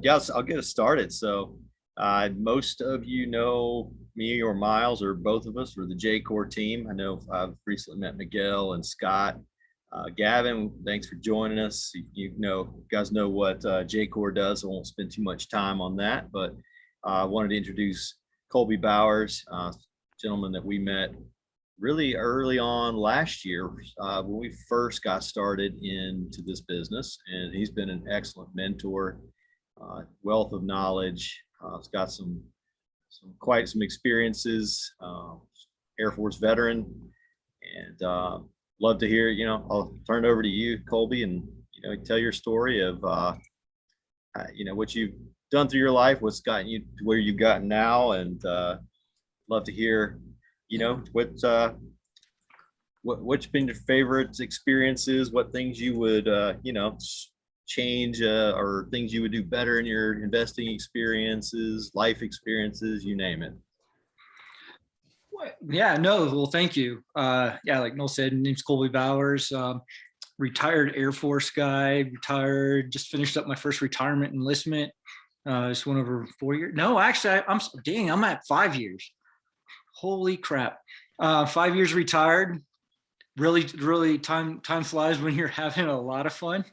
Yes, I'll get us started. Most of you know me or Miles or both of us or the J Core team. I know I've recently met Miguel and Scott. Gavin, thanks for joining us. You guys know what J Core does. I won't spend too much time on that, but I wanted to introduce Colby Bowers, gentleman that we met really early on last year when we first got started into this business, and he's been an excellent mentor, wealth of knowledge. He's got quite some experiences. Air Force veteran, and love to hear. I'll turn it over to you, Colby, and tell your story of what you've done through your life, what's gotten you to where you've gotten now, and love to hear what's been your favorite experiences, what things you would change, or things you would do better in your investing experiences, life experiences, you name it. Yeah, no, well, thank you. Yeah, like Noel said, name's Colby Bowers, retired Air Force guy, just finished up my first retirement enlistment. Just went over 4 years. No, actually, I'm at 5 years. Holy crap. 5 years retired. Really time flies when you're having a lot of fun.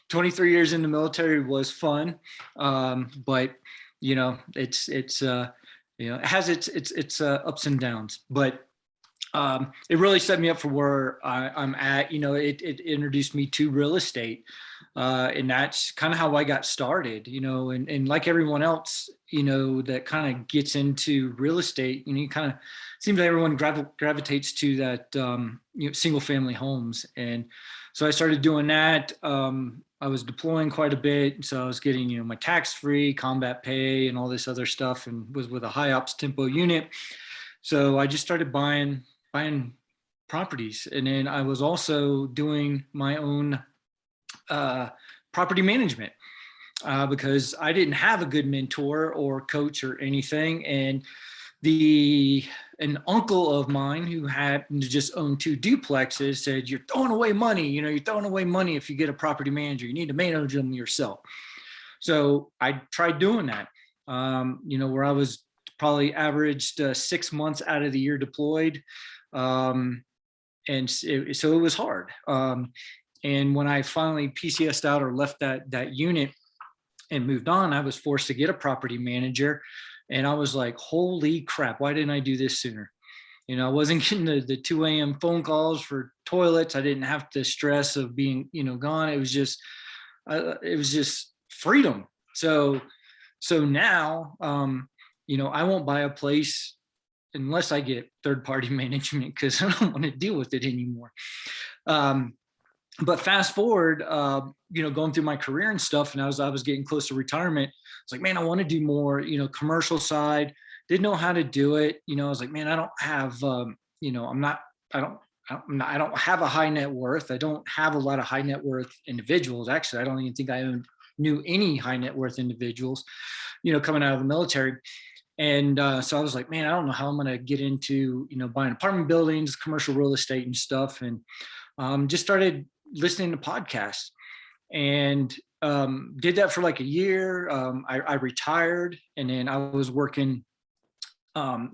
23 years in the military was fun. But it has its ups and downs, but it really set me up for where I'm at. It introduced me to real estate, and that's kind of how I got started. And like everyone else, that kind of gets into real estate. Kind of seems like everyone gravitates to that single family homes, and so I started doing that. I was deploying quite a bit, so I was getting my tax-free combat pay and all this other stuff, and was with a high ops tempo unit. So I just started buying properties, and then I was also doing my own property management because I didn't have a good mentor or coach or anything. And an uncle of mine who happened to just own 2 duplexes said, "You're throwing away money. You're throwing away money if you get a property manager. You need to manage them yourself." So I tried doing that, where I was probably averaged 6 months out of the year deployed. So it was hard. And when I finally PCS'd out or left that unit and moved on, I was forced to get a property manager. And I was like, holy crap, why didn't I do this sooner? I wasn't getting the 2 a.m. phone calls for toilets. I didn't have the stress of being, gone. It was just freedom. So now, I won't buy a place unless I get third-party management, because I don't want to deal with it anymore. But fast forward, going through my career and stuff, and I was getting close to retirement. It's like, man, I want to do more, commercial side. Didn't know how to do it. I was like, man, I don't have, I don't have a high net worth. I don't have a lot of high net worth individuals. Actually, I don't even think I knew any high net worth individuals, coming out of the military. And so I was like, man, I don't know how I'm going to get into, buying apartment buildings, commercial real estate and stuff. And just started listening to podcasts, and did that for like a year. I retired, and then I was working down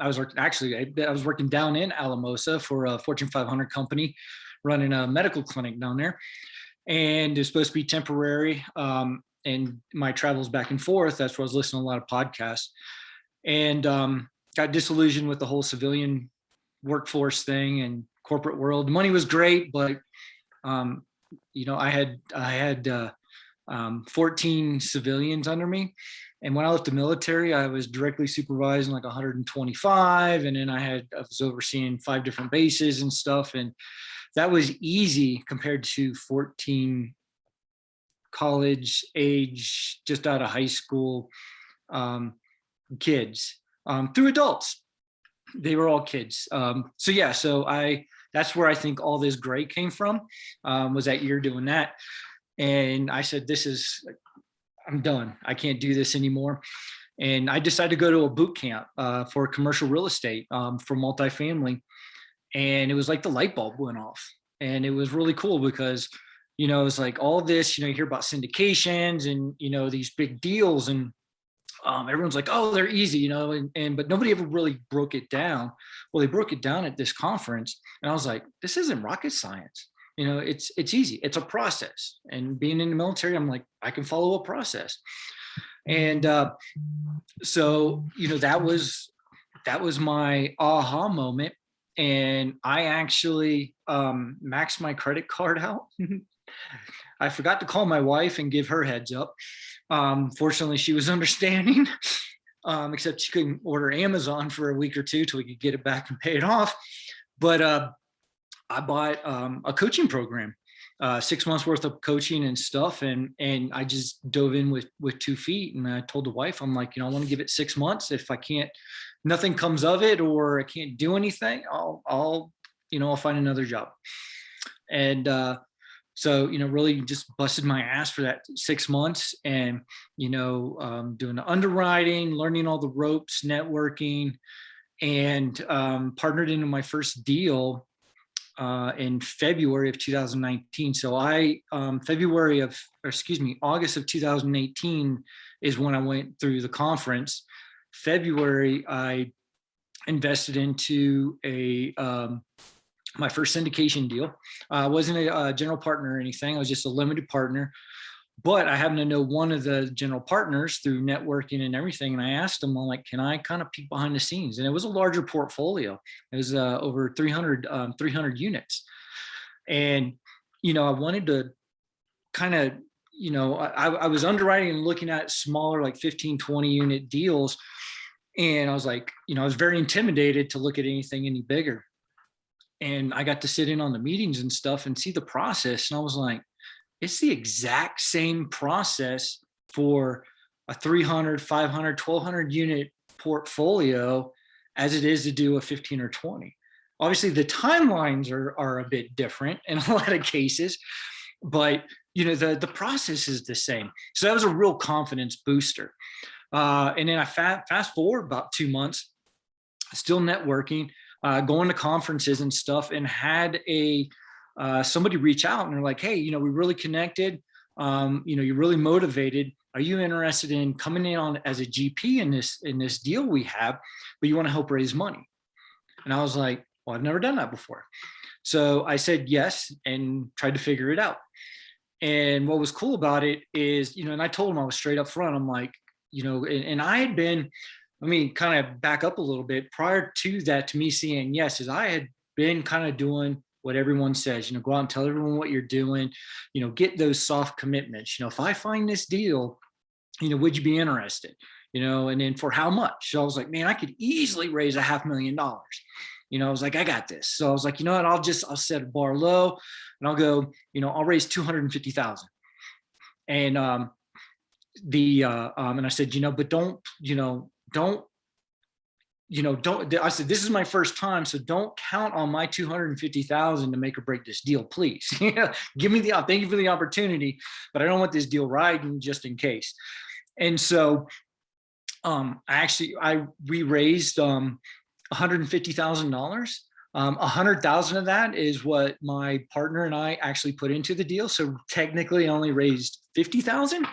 in Alamosa for a Fortune 500 company, running a medical clinic down there. And it's supposed to be temporary. And my travels back and forth, that's where I was listening to a lot of podcasts, and got disillusioned with the whole civilian workforce thing and corporate world. Money was great, but I had 14 civilians under me. And when I left the military, I was directly supervising like 125. And then I was overseeing 5 different bases and stuff. And that was easy compared to 14 college age, just out of high school kids, through adults. They were all kids. That's where I think all this gray came from, was that year doing that. And I said, I'm done. I can't do this anymore. And I decided to go to a boot camp for commercial real estate, for multifamily. And it was like the light bulb went off. And it was really cool because it's like all this, you hear about syndications and, these big deals, and everyone's like, oh, they're easy, but nobody ever really broke it down. Well, they broke it down at this conference, and I was like, this isn't rocket science. It's easy. It's a process. And being in the military, I'm like, I can follow a process. And so, that was my aha moment. And I actually maxed my credit card out. I forgot to call my wife and give her heads up. Fortunately, she was understanding, except she couldn't order Amazon for a week or two till we could get it back and pay it off. But I bought a coaching program, 6 months worth of coaching and stuff. And I just dove in with 2 feet. And I told the wife, I'm like, I want to give it 6 months. If I can't, nothing comes of it, or I can't do anything, I'll find another job. And so, really just busted my ass for that 6 months, and, doing the underwriting, learning all the ropes, networking, and partnered into my first deal in February of 2019. So August of 2018 is when I went through the conference. February, I invested into my first syndication deal. I wasn't a general partner or anything. I was just a limited partner. But I happened to know one of the general partners through networking and everything. And I asked him, I'm like, can I kind of peek behind the scenes? And it was a larger portfolio. It was over 300 units. And, I wanted to kind of, I was underwriting and looking at smaller, like 15, 20 unit deals. And I was like, I was very intimidated to look at anything any bigger. And I got to sit in on the meetings and stuff and see the process. And I was like, it's the exact same process for a 300, 500, 1,200 unit portfolio as it is to do a 15 or 20. Obviously, the timelines are a bit different in a lot of cases, but the process is the same. So that was a real confidence booster. And then I fast forward about 2 months, still networking, going to conferences and stuff, and had somebody reach out, and they're like, hey, we really connected. You're really motivated. Are you interested in coming in on as a GP in this deal we have, but you want to help raise money? And I was like, well, I've never done that before. So I said yes and tried to figure it out. And what was cool about it is, and I told him, I was straight up front. I'm like, and I had been, kind of back up a little bit prior to that, to me saying yes, is I had been kind of doing what everyone says, go out and tell everyone what you're doing, get those soft commitments. If I find this deal, would you be interested? And then for how much? So I was like, man, I could easily raise $500,000. I was like, I got this. So I was like, you know what? I'll set a bar low, and I'll go, I'll raise 250,000. And and I said, but don't, I said, this is my first time, so don't count on my 250,000 to make or break this deal, please. Give me thank you for the opportunity, but I don't want this deal riding just in case. And so we raised $150,000. 100,000 of that is what my partner and I actually put into the deal. So technically I only raised 50,000.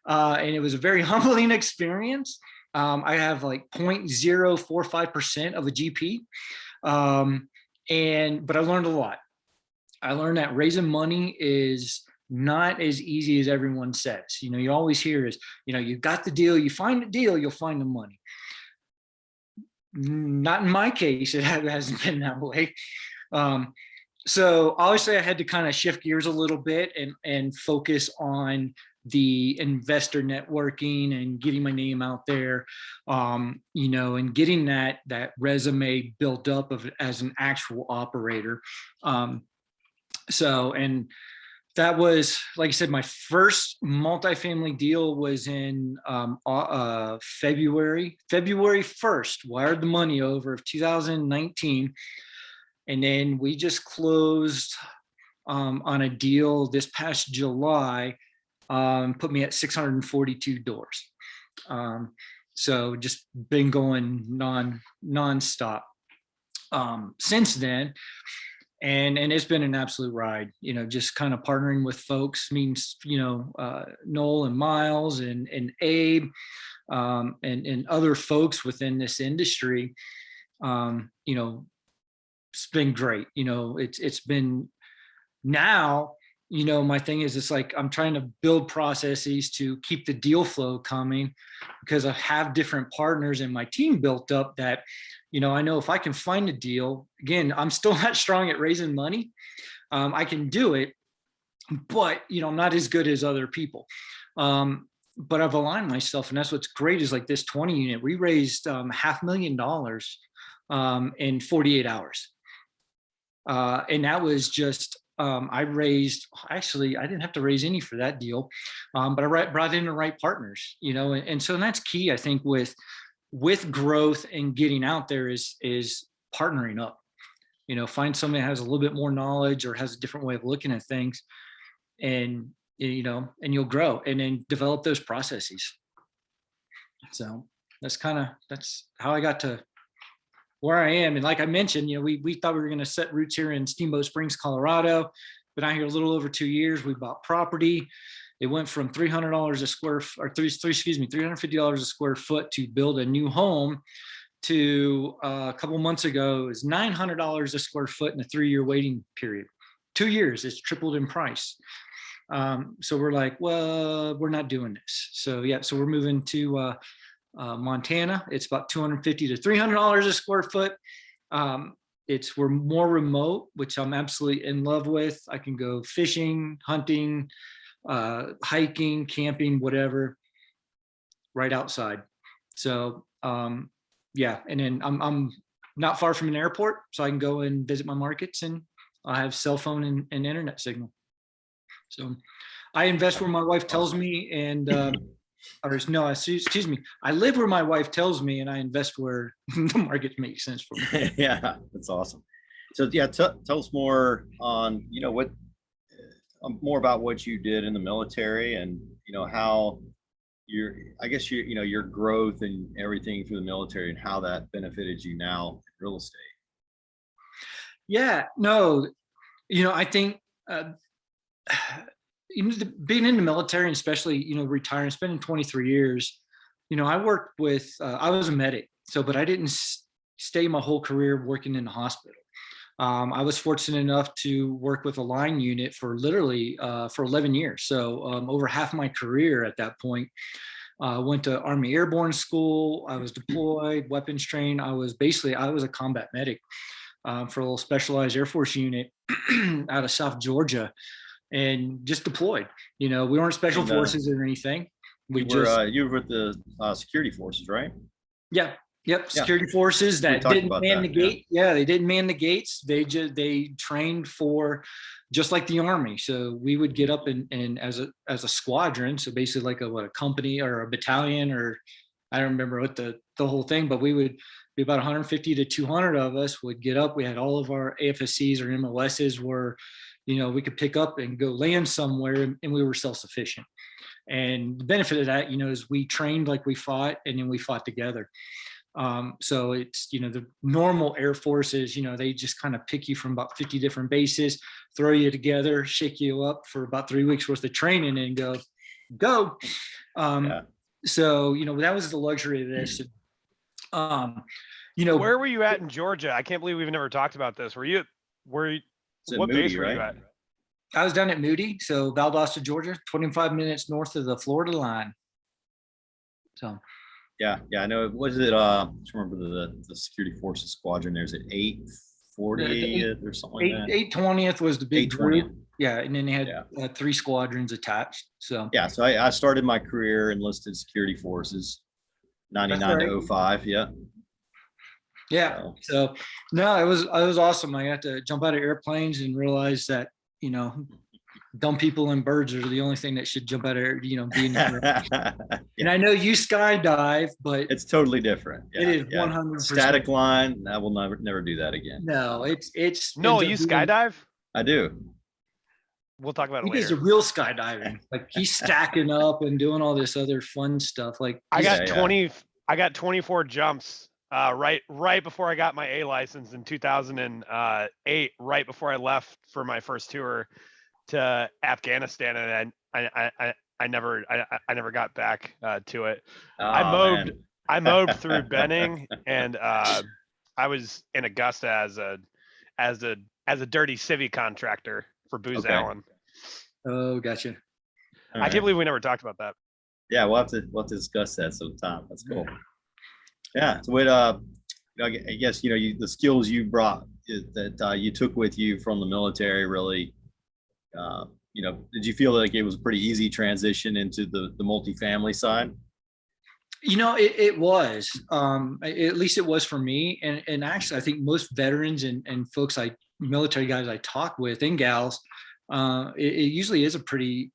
And it was a very humbling experience. I have like 0.045% of a GP. But I learned a lot. I learned that raising money is not as easy as everyone says. You always hear is, you got the deal, you find the deal, you'll find the money. Not in my case, it hasn't been that way. So obviously I had to kind of shift gears a little bit and focus on the investor networking and getting my name out there, and getting that resume built up as an actual operator. And that was, like I said, my first multifamily deal was in February 1st, wired the money over of 2019. And then we just closed on a deal this past July, put me at 642 doors. So just been going nonstop since then. and it's been an absolute ride, just kind of partnering with folks means, Noel and Miles and Abe, and other folks within this industry. It's been great. It's been now, my thing is, it's like I'm trying to build processes to keep the deal flow coming, because I have different partners in my team built up that, I know if I can find a deal, again, I'm still not strong at raising money. I can do it, but, I'm not as good as other people. But I've aligned myself, and that's what's great is like this 20 unit, we raised $500,000 in 48 hours. And that was just, I didn't have to raise any for that deal, but I brought in the right partners, and so that's key, I think, with growth and getting out there is partnering up, find somebody that has a little bit more knowledge or has a different way of looking at things, and, and you'll grow and then develop those processes. So that's how I got to where I am. And like I mentioned, we thought we were going to set roots here in Steamboat Springs, Colorado. Been out here a little over 2 years. We bought property. It went from $350 a square foot to build a new home to a couple months ago, it was $900 a square foot in a 3-year waiting period. 2 years, it's tripled in price. So we're like, well, we're not doing this. So we're moving to Montana. It's about $250 to $300 a square foot. We're more remote, which I'm absolutely in love with. I can go fishing, hunting, hiking, camping, whatever, right outside. So and then I'm not far from an airport, so I can go and visit my markets, and I have cell phone and internet signal. So I invest where my wife tells me, and excuse me, I live where my wife tells me, and I invest where the market makes sense for me. Yeah, that's awesome. So tell us more on, more about what you did in the military, and how your growth and everything through the military, and how that benefited you now in real estate. Yeah, no, I think being in the military, and especially retiring, spending 23 years, I worked with I was a medic, but I didn't stay my whole career working in the hospital. I was fortunate enough to work with a line unit for literally for 11 years. So over half my career at that point. Went to Army Airborne School. I was deployed, weapons trained. I was a combat medic for a little specialized Air Force unit out of South Georgia, and just deployed. We weren't special forces or anything. You were with the security forces, right? Yeah. Yep. Security forces that didn't man the gate. Yeah, they didn't man the gates. They trained for just like the Army. So we would get up and as a squadron. So basically like a company or a battalion, or I don't remember what the whole thing, but we would be about 150 to 200 of us would get up. We had all of our AFSCs or MOSs where, we could pick up and go land somewhere, and we were self-sufficient. And the benefit of that, is we trained like we fought, and then we fought together. So it's, the normal Air Forces, they just kind of pick you from about 50 different bases, throw you together, shake you up for about 3 weeks worth of training, and go. So, that was the luxury of this. Where were you at in Georgia? I can't believe we've never talked about this. What Moody, base were you right? at? I was down at Moody, so Valdosta, Georgia, 25 minutes north of the Florida line. So. Yeah, I know. Was it? I just remember the security forces squadron. There's an 840th or something like that. 820th was the big 820th. group. Yeah, and then they had 3 squadrons attached. So so I started my career enlisted security forces, 99 to 05. Yeah. Yeah. So no, it was awesome. I got to jump out of airplanes and realize that, dumb people and birds are the only thing that should jump out of, be in the And I know you skydive, but it's totally different. It is 100% static line. I will never do that again. No, it's no. You skydive? I do. We'll talk about it later. He does a real skydiving. Like he's stacking up and doing all this other fun stuff. Like I got 24 jumps right before I got my A license in 2008, right before I left for my first tour to Afghanistan, and I never got back to it. I Oh mowed man. I mowed through Benning, and I was in Augusta as a as a dirty civvy contractor for Booz Okay. Allen. Oh, gotcha. All I right. can't believe we never talked about that. Yeah, we'll have to discuss that sometime. That's cool. Yeah. So what I guess the skills you brought that you took with you from the military really did you feel like it was a pretty easy transition into the multifamily side? It was, at least it was for me. And actually, I think most veterans and folks military guys I talk with and gals, it usually is a pretty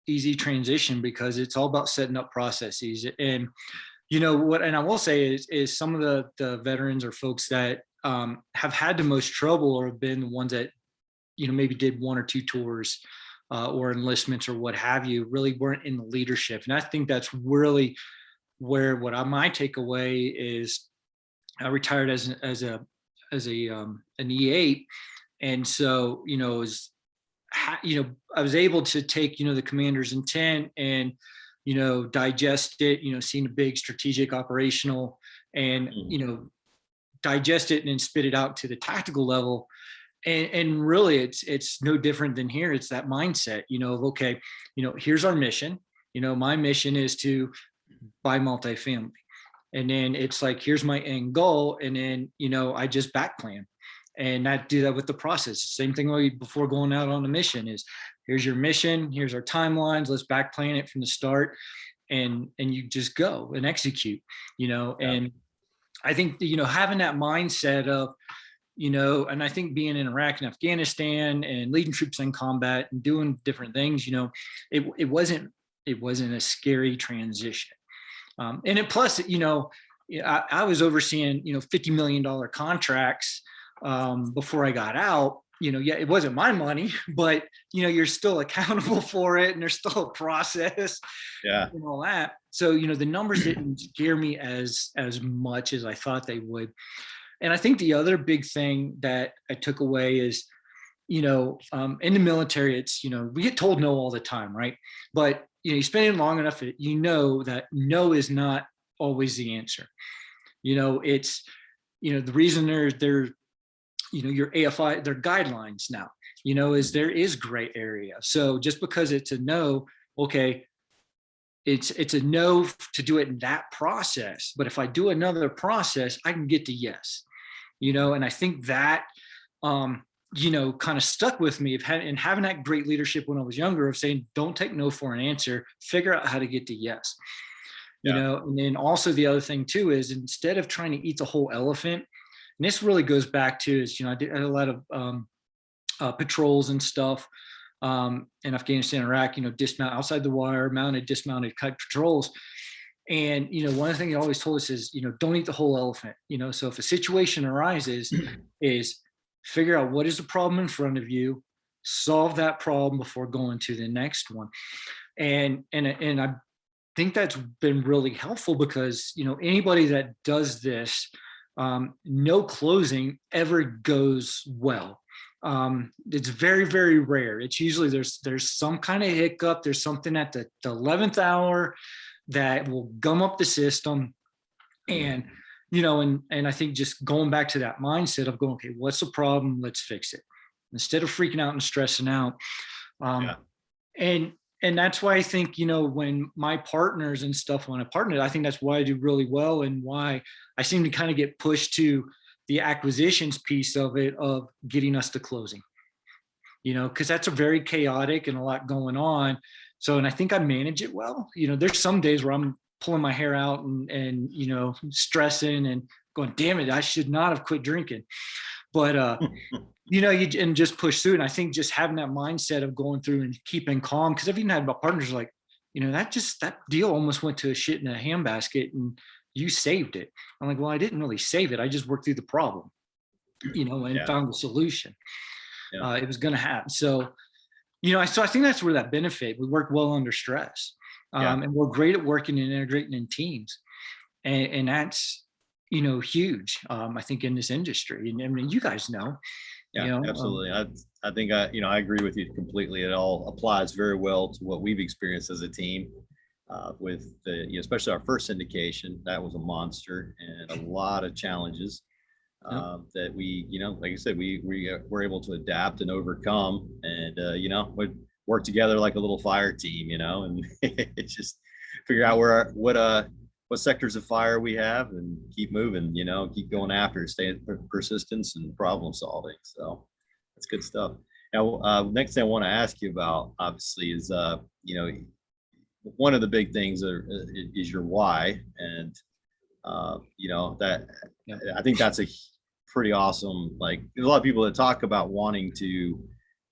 easy transition because it's all about setting up processes. And and I will say is some of the veterans or folks that have had the most trouble or have been the ones that, maybe did one or two tours or enlistments or what have you, really weren't in the leadership. And I think that's really where my takeaway is. I retired as an E8, and so I was able to take the commander's intent and digest it, seeing a big strategic operational and digest it and then spit it out to the tactical level. And really it's no different than here. It's that mindset, of okay, here's our mission. My mission is to buy multifamily. And then it's like, here's my end goal. And then, I just back plan and I do that with the process. Same thing before going out on a mission is here's your mission, here's our timelines, let's back plan it from the start. And you just go and execute, and I think, having that mindset of, and I think being in Iraq and Afghanistan and leading troops in combat and doing different things, it wasn't a scary transition. And it plus, I was overseeing, $50 million contracts before I got out. It wasn't my money, but you're still accountable for it, and there's still a process, and all that. So the numbers didn't scare me as much as I thought they would. And I think the other big thing that I took away is, in the military, it's we get told no all the time, right? But you spend it long enough, that no is not always the answer. It's the reason they're your AFI, their guidelines now, is there is gray area. So just because it's a no, okay, it's a no to do it in that process. But if I do another process, I can get to yes, and I think that, kind of stuck with me and having that great leadership when I was younger of saying, don't take no for an answer, figure out how to get to yes. And then also the other thing too, is instead of trying to eat the whole elephant, and this really goes back to is, I did a lot of patrols and stuff in Afghanistan, Iraq, dismount outside the wire, mounted, dismounted, cut patrols. And, one of the things you always told us is, don't eat the whole elephant, so if a situation arises is figure out what is the problem in front of you, solve that problem before going to the next one. And I think that's been really helpful because, anybody that does this, no closing ever goes well. It's very, very rare. It's usually there's some kind of hiccup. There's something at the 11th hour that will gum up the system. And, and I think just going back to that mindset of going, okay, what's the problem? Let's fix it. Instead of freaking out and stressing out. And that's why I think, when my partners and stuff, when I partnered, I think that's why I do really well and why I seem to kind of get pushed to the acquisitions piece of it, of getting us to closing, because that's a very chaotic and a lot going on. So, and I think I manage it well. There's some days where I'm pulling my hair out and stressing and going, damn it, I should not have quit drinking. But, and just push through. And I think just having that mindset of going through and keeping calm, because I've even had my partners like, that deal almost went to a shit in a handbasket and you saved it. I'm like, well, I didn't really save it. I just worked through the problem, and found the solution. It was going to happen. So, so I think that's where that benefit, we work well under stress, and we're great at working and integrating in teams. And that's, huge, I think, in this industry. And I mean, you guys know, Yeah, absolutely. I think I agree with you completely. It all applies very well to what we've experienced as a team. With especially our first syndication, that was a monster and a lot of challenges that we, like I said, we were able to adapt and overcome, and we work together like a little fire team, and it's just figure out what sectors of fire we have and keep moving, keep going after, stay persistence and problem solving. So that's good stuff. Now, next thing I want to ask you about, obviously, is one of the big things is your why, and that I think that's a pretty awesome. Like, there's a lot of people that talk about wanting to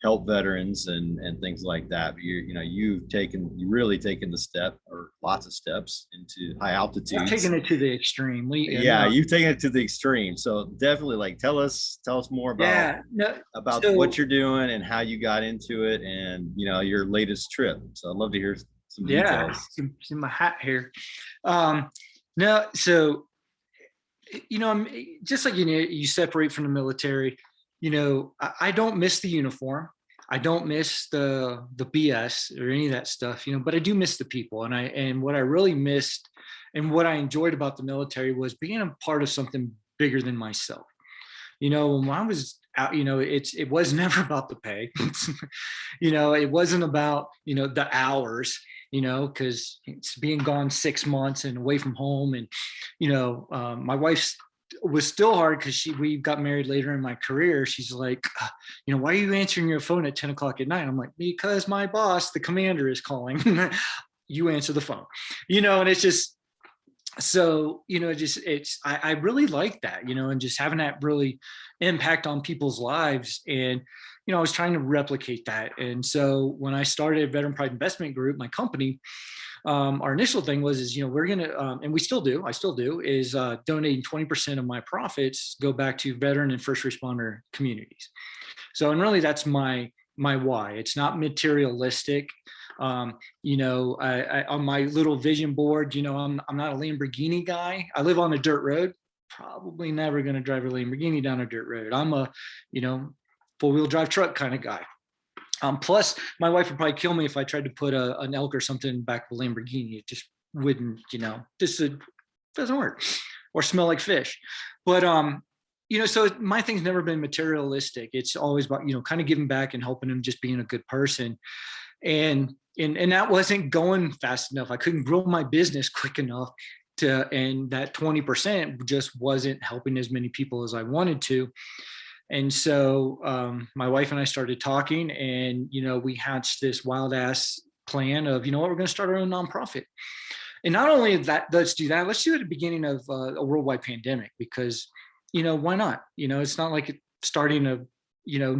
help veterans and things like that. But you've really taken the step, or lots of steps, into high altitudes. Taking it to the extreme. You've taken it to the extreme. So definitely, like, tell us more about what you're doing and how you got into it, and your latest trip. So I'd love to hear some details. See my hat here. No, so I'm just like you separate from the military. I don't miss the uniform. I don't miss the BS or any of that stuff, but I do miss the people. And what I really missed and what I enjoyed about the military was being a part of something bigger than myself. When I was out, it was never about the pay. It wasn't about, the hours, because it's being gone 6 months and away from home. And, my wife was still hard because we got married later in my career. She's like, why are you answering your phone at 10 o'clock at night? I'm like, because my boss, the commander, is calling. You answer the phone, and it's just, so, I really like that, and just having that really impact on people's lives. And, I was trying to replicate that. And so when I started Veteran Pride Investment Group, my company, our initial thing was, we're going to, and I still do, is donating 20% of my profits go back to veteran and first responder communities. So, and really that's my why. It's not materialistic. I on my little vision board, I'm not a Lamborghini guy. I live on a dirt road, probably never going to drive a Lamborghini down a dirt road. I'm a, 4-wheel drive truck kind of guy. Plus, my wife would probably kill me if I tried to put an elk or something in the back of a Lamborghini. It just wouldn't, it doesn't work, or smell like fish. But so my thing's never been materialistic. It's always about, kind of giving back and helping them, just being a good person. And that wasn't going fast enough. I couldn't grow my business quick enough and that 20% just wasn't helping as many people as I wanted to. And so my wife and I started talking, and, we hatched this wild ass plan of, we're going to start our own nonprofit. And not only that, let's do that. Let's do it at the beginning of a worldwide pandemic, because, why not? It's not like starting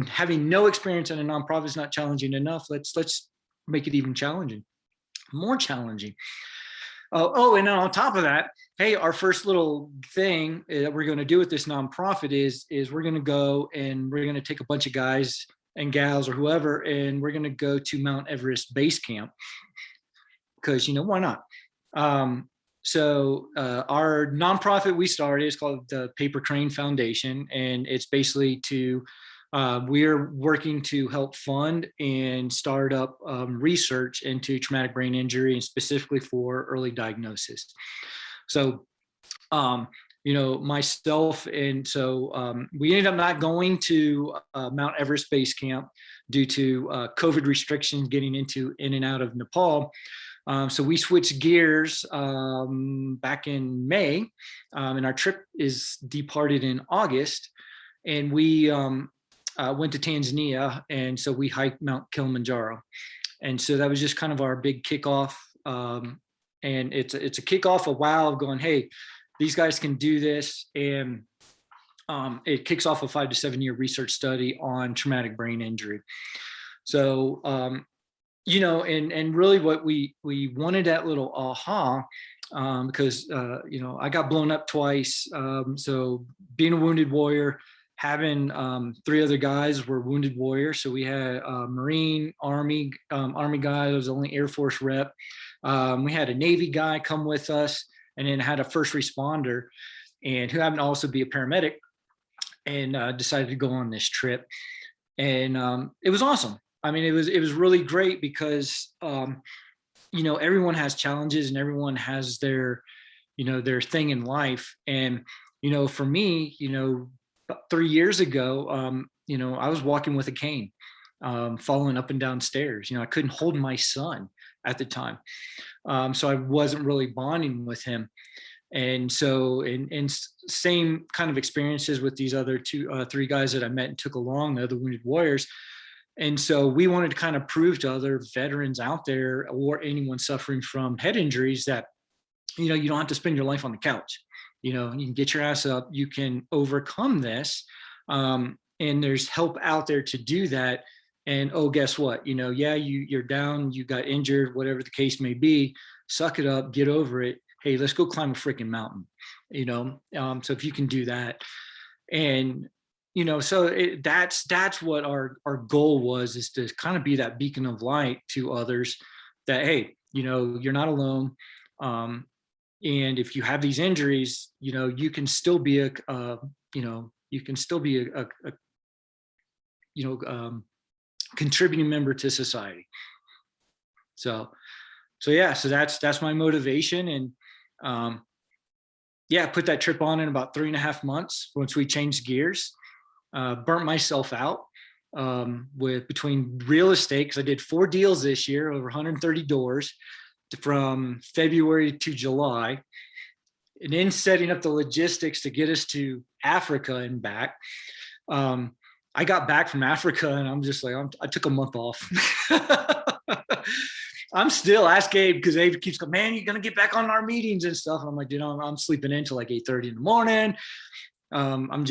having no experience in a nonprofit is not challenging enough. Let's make it even more challenging. And then on top of that, hey, our first little thing that we're going to do with this nonprofit is we're going to go and we're going to take a bunch of guys and gals or whoever, and we're going to go to Mount Everest base camp, because, why not? So our nonprofit we started is called the Paper Crane Foundation, and it's basically we're working to help fund and start up research into traumatic brain injury, and specifically for early diagnosis. So, myself, and so we ended up not going to Mount Everest base camp due to COVID restrictions getting in and out of Nepal. So we switched gears back in May, and our trip is departed in August, and we went to Tanzania, and so we hiked Mount Kilimanjaro. And so that was just kind of our big kickoff. And it's a kickoff, a wow of going, hey, these guys can do this. And it kicks off a 5 to 7 year research study on traumatic brain injury. So, and really what we wanted that little aha, because, I got blown up twice. So being a wounded warrior, having 3 other guys were wounded warriors. So we had a Marine, Army guy that was the only Air Force rep. We had a Navy guy come with us, and then had a first responder. and who happened to also be a paramedic, and decided to go on this trip. And it was awesome. I mean, it was really great because everyone has challenges and everyone has their their thing in life. And for me, about 3 years ago, I was walking with a cane, falling up and down stairs. I couldn't hold my son at the time, so I wasn't really bonding with him. And so, and same kind of experiences with these other three guys that I met and took along, the other wounded warriors. And so we wanted to kind of prove to other veterans out there, or anyone suffering from head injuries, that, you don't have to spend your life on the couch. You can get your ass up, you can overcome this. And there's help out there to do that. And, oh, guess what? You're down, you got injured, whatever the case may be, suck it up, get over it. Hey, let's go climb a freaking mountain, so if you can do that. And, so that's what our goal was, is to kind of be that beacon of light to others that, hey, you're not alone. And if you have these injuries, you can still be a contributing member to society. So that's my motivation. And put that trip on in about 3.5 months once we changed gears. Burnt myself out with between real estate, because I did 4 deals this year, over 130 doors from February to July, and then setting up the logistics to get us to Africa and back. I got back from Africa and I'm just like, I took a month off. I'm still, ask Abe, because Abe keeps going, man, you're going to get back on our meetings and stuff. And I'm like, I'm sleeping in till like 8:30 in the morning. I'm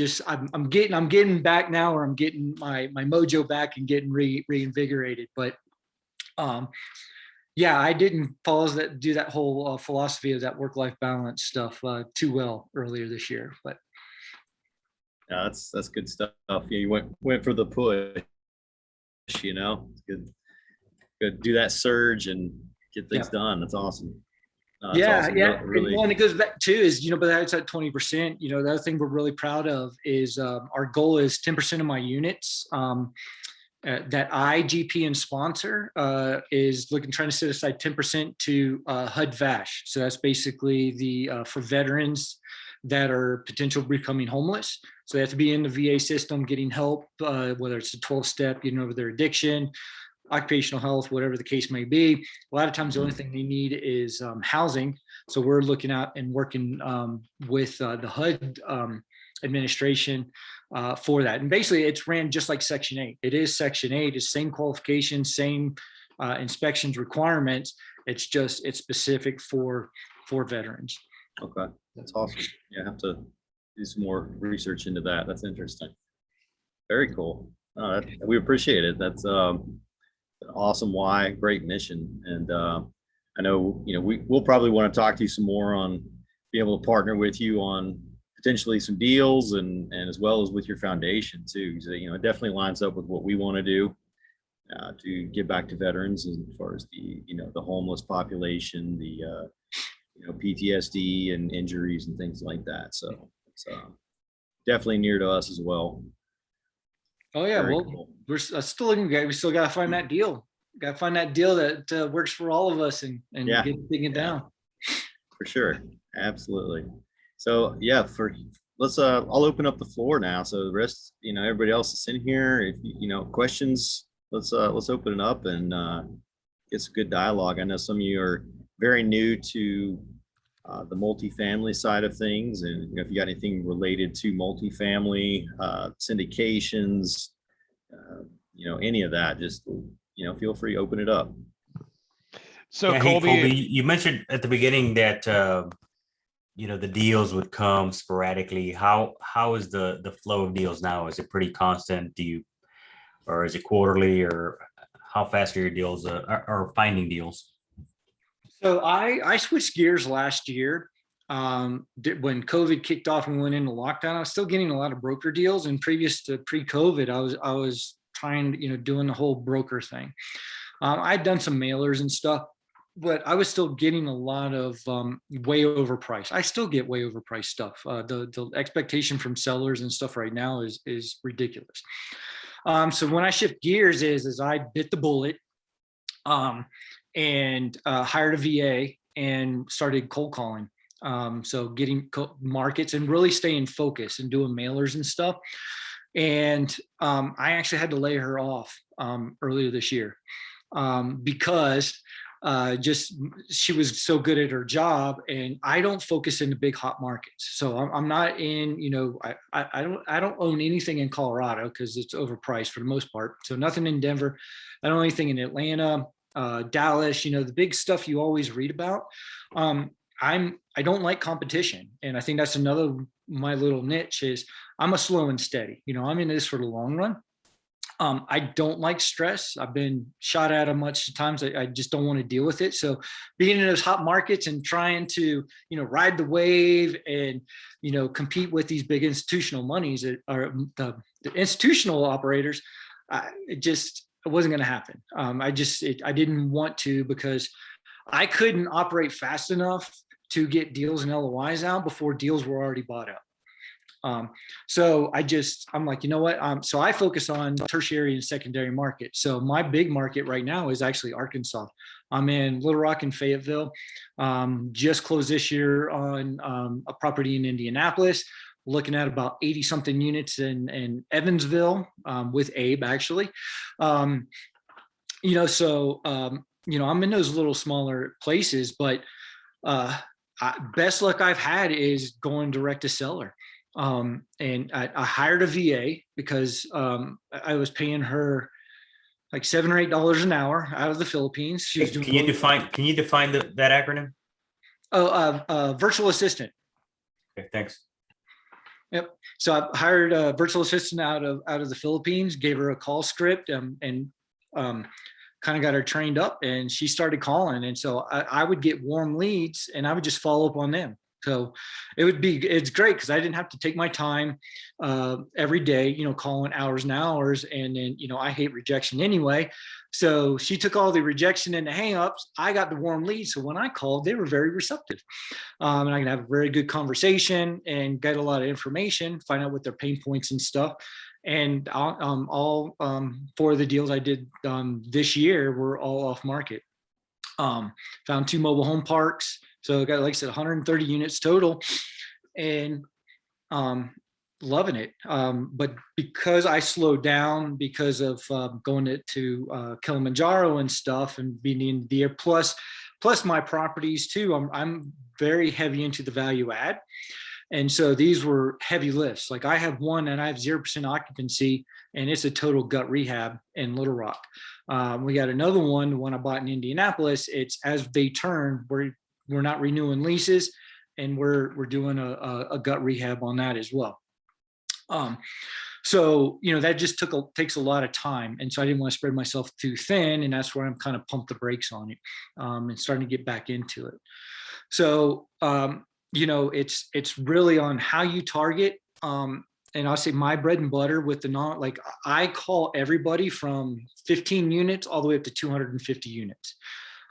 getting back now, or I'm getting my mojo back and getting reinvigorated. But I didn't do that whole philosophy of that work-life balance stuff too well earlier this year. But yeah, that's good stuff. Yeah, you went for the push. Good. Do that surge and get things done. That's awesome. Awesome. Really. And it goes back too is, but that's at 20%. The other thing we're really proud of is our goal is 10% of my units that I, GP, and sponsor is trying to set aside 10% to HUD VASH. So that's basically for veterans that are potentially becoming homeless. So they have to be in the VA system getting help, whether it's a 12-step, getting over their addiction, occupational health, whatever the case may be. A lot of times the only thing they need is housing. So we're looking at and working with the HUD administration for that. And basically it's ran just like Section 8. It is Section 8, it's same qualifications, same inspections requirements. It's specific for veterans. Okay, that's awesome. Yeah, I have to do some more research into that. That's interesting. Very cool. We appreciate it. That's an awesome why, great mission. And I know, we'll probably want to talk to you some more on being able to partner with you on potentially some deals and as well as with your foundation too. So, it definitely lines up with what we want to do to give back to veterans as far as the homeless population, the PTSD and injuries and things like that. So it's definitely near to us as well. Oh yeah, cool. We're still looking great. We still got to find that deal. Got to find that deal that works for all of us and get it down. For sure, absolutely. So let's I'll open up the floor now. So the rest, everybody else is in here. If questions, let's open it up and get some good dialogue. I know some of you are very new to the multifamily side of things, and if you got anything related to multifamily syndications, any of that, just feel free to open it up. So yeah, Colby, hey, Colby, you mentioned at the beginning that the deals would come sporadically. How is the flow of deals now? Is it pretty constant? Or is it quarterly, or how fast are your deals are finding deals? So I switched gears last year when COVID kicked off and we went into lockdown. I was still getting a lot of broker deals, and previous to pre-COVID, I was trying, doing the whole broker thing. I'd done some mailers and stuff, but I was still getting a lot of way overpriced. I still get way overpriced stuff. The expectation from sellers and stuff right now is ridiculous. So when I shift gears is I bit the bullet and hired a VA and started cold calling. So getting markets and really staying focused and doing mailers and stuff. And I actually had to lay her off earlier this year because just she was so good at her job, and I don't focus in the big hot markets. So I'm not in, I don't own anything in Colorado because it's overpriced for the most part. So nothing in Denver. I don't own anything in Atlanta, Dallas, the big stuff you always read about. I don't like competition. And I think that's my little niche is I'm a slow and steady, I'm in this for the long run. I don't like stress. I've been shot at a bunch of times. I just don't want to deal with it. So being in those hot markets and trying to, ride the wave and, compete with these big institutional monies that are the institutional operators, it wasn't going to happen. I didn't want to because I couldn't operate fast enough to get deals and LOIs out before deals were already bought out. So I'm like, you know what? So I focus on tertiary and secondary market. So my big market right now is actually Arkansas. I'm in Little Rock and Fayetteville. Just closed this year on a property in Indianapolis, looking at about 80 something units in Evansville with Abe actually. I'm in those little smaller places, but best luck I've had is going direct to seller. And I hired a VA because I was paying her like $7 or $8 an hour out of the Philippines. She was doing. Can you define that acronym? Virtual assistant. Okay, thanks. Yep. So I hired a virtual assistant out of the Philippines, gave her a call script, and kind of got her trained up, and she started calling. And so I would get warm leads, and I would just follow up on them. So it's great because I didn't have to take my time every day, calling hours and hours. And then, I hate rejection anyway. So she took all the rejection and the hangups. I got the warm leads. So when I called, they were very receptive. And I could have a very good conversation and get a lot of information, find out what their pain points and stuff. And all 4 of the deals I did this year were all off market. Found 2 mobile home parks. So I got, like I said, 130 units total, and loving it. But because I slowed down because of going to Kilimanjaro and stuff and being in the air, plus my properties too, I'm very heavy into the value add. And so these were heavy lifts. Like I have one and I have 0% occupancy, and it's a total gut rehab in Little Rock. We got another one, the one I bought in Indianapolis. It's as they turn, we're not renewing leases, and we're doing a gut rehab on that as well. So that just takes a lot of time, and so I didn't want to spread myself too thin, and that's where I'm kind of pumped the brakes on it and starting to get back into it. So it's really on how you target. And I'll say my bread and butter with I call everybody from 15 units all the way up to 250 units.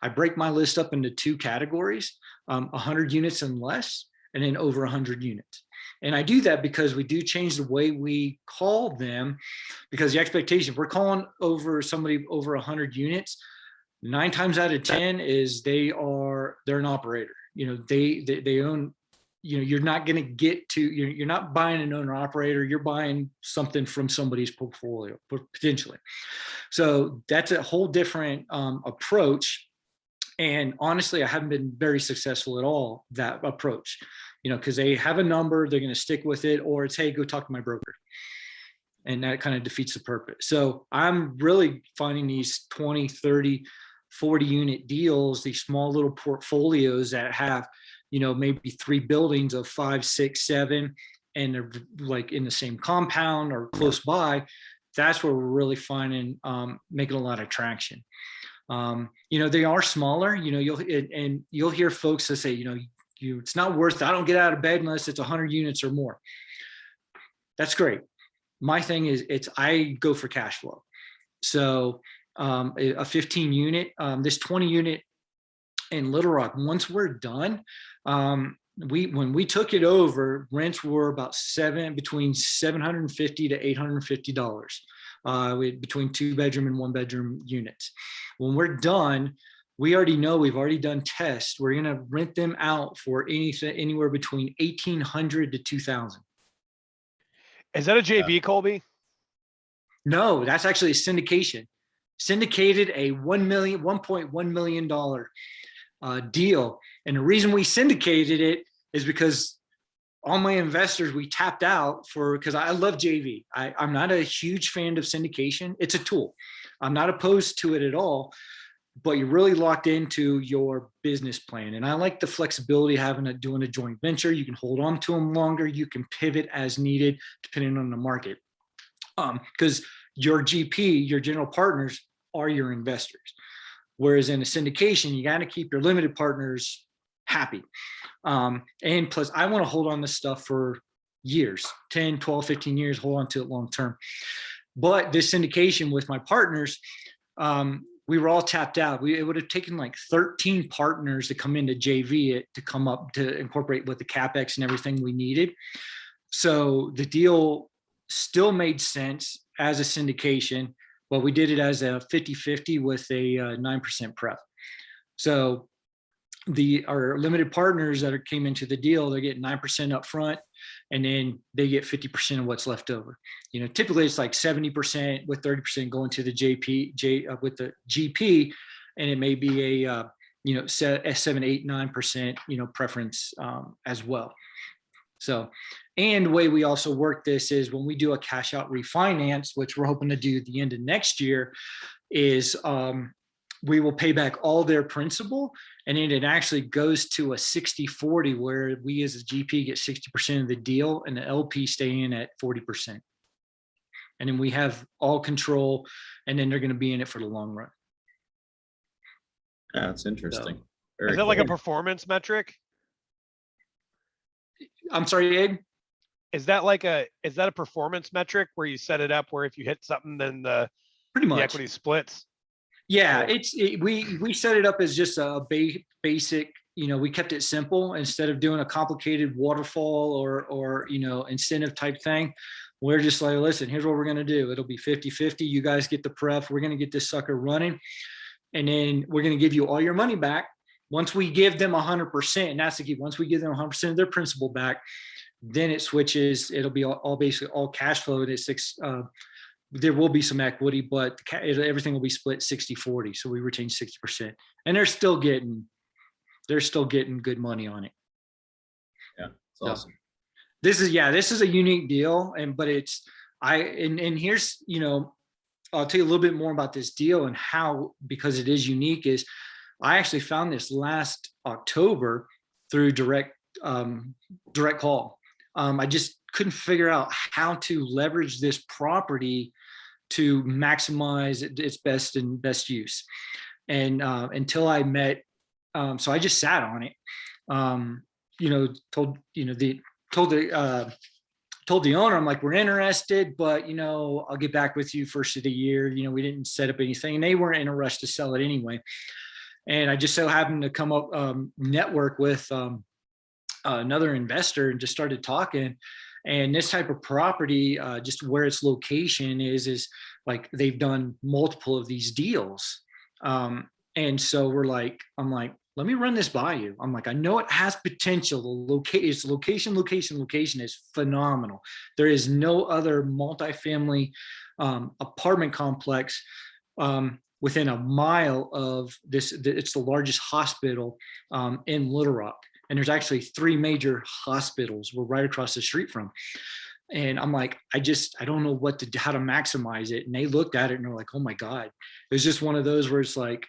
I break my list up into 2 categories, 100 units and less, and then over 100 units. And I do that because we do change the way we call them, because the expectation, if we're calling over somebody over 100 units, 9 times out of 10 is they're an operator. They own, you're not going to get to, you're not buying an owner operator, you're buying something from somebody's portfolio potentially. So that's a whole different approach. And honestly, I haven't been very successful at all, that approach, because they have a number, they're going to stick with it, or it's, hey, go talk to my broker. And that kind of defeats the purpose. So I'm really finding these 20, 30, 40 unit deals, these small little portfolios that have, maybe 3 buildings of 5, 6, 7, and they're like in the same compound or close by. That's where we're really finding, making a lot of traction. They are smaller, you'll hear folks that say, it's not worth it. I don't get out of bed unless it's 100 units or more. That's great. My thing is I go for cash flow. So a 15 unit, this 20 unit in Little Rock. Once we're done, when we took it over, rents were about between $750 to $850 between 2-bedroom and 1-bedroom units. When we're done, we already know, we've already done tests. We're going to rent them out for anywhere between $1,800 to $2,000. Is that a JV, Colby? No, that's actually a syndication. Syndicated a $1.1 million deal. And the reason we syndicated it is because all my investors, we tapped out because I love JV. I'm not a huge fan of syndication. It's a tool. I'm not opposed to it at all, but you're really locked into your business plan. And I like the flexibility of doing a joint venture. You can hold on to them longer. You can pivot as needed, depending on the market. Because your GP, your general partners, are your investors. Whereas in a syndication, you got to keep your limited partners happy. And plus, I want to hold on to stuff for years, 10, 12, 15 years, hold on to it long term. But this syndication with my partners, we were all tapped out. It would have taken like 13 partners to come into JV it to come up to incorporate with the CapEx and everything we needed. So the deal still made sense as a syndication, but we did it as a 50-50 with a 9% pref. So our limited partners that came into the deal, they're getting 9% up front, and then they get 50% of what's left over. Typically it's like 70% with 30% going to the with the GP, and it may be a 7, 8, 9% preference as well. So, and the way we also work this is when we do a cash out refinance, which we're hoping to do at the end of next year, is we will pay back all their principal, and then it actually goes to a 60-40 where we as a GP get 60% of the deal and the LP stay in at 40%. And then we have all control, and then they're going to be in it for the long run. Yeah, that's interesting. So, is that like a performance metric? I'm sorry, Abe? Is that a performance metric where you set it up where if you hit something, then Pretty much the equity splits? Yeah, we set it up as just a basic, we kept it simple instead of doing a complicated waterfall or incentive type thing. We're just like, listen, here's what we're going to do. It'll be 50-50. You guys get the pref. We're going to get this sucker running. And then we're going to give you all your money back. Once we give them 100%, and that's the key, once we give them 100% of their principal back, then it switches. It'll be all basically all cash flow. There will be some equity, but everything will be split 60-40. So we retain 60%, and they're still getting good money on it. Yeah, it's awesome. This is a unique deal, but here's, I'll tell you a little bit more about this deal and how, because it is unique, is I actually found this last October through direct call. I just couldn't figure out how to leverage this property to maximize its best use. And until I met, so I just sat on it, told the owner, I'm like, we're interested, but I'll get back with you first of the year. We didn't set up anything, and they weren't in a rush to sell it anyway. And I just so happened to come up, network with another investor, and just started talking. And this type of property, just where its location is like they've done multiple of these deals. And so I'm like, let me run this by you. I'm like, I know it has potential. Its location is phenomenal. There is no other multifamily apartment complex within a mile of this. It's the largest hospital in Little Rock. And there's actually 3 major hospitals we're right across the street from. And I'm like, I don't know how to maximize it. And they looked at it and they're like, oh my God. It was just one of those where it's like,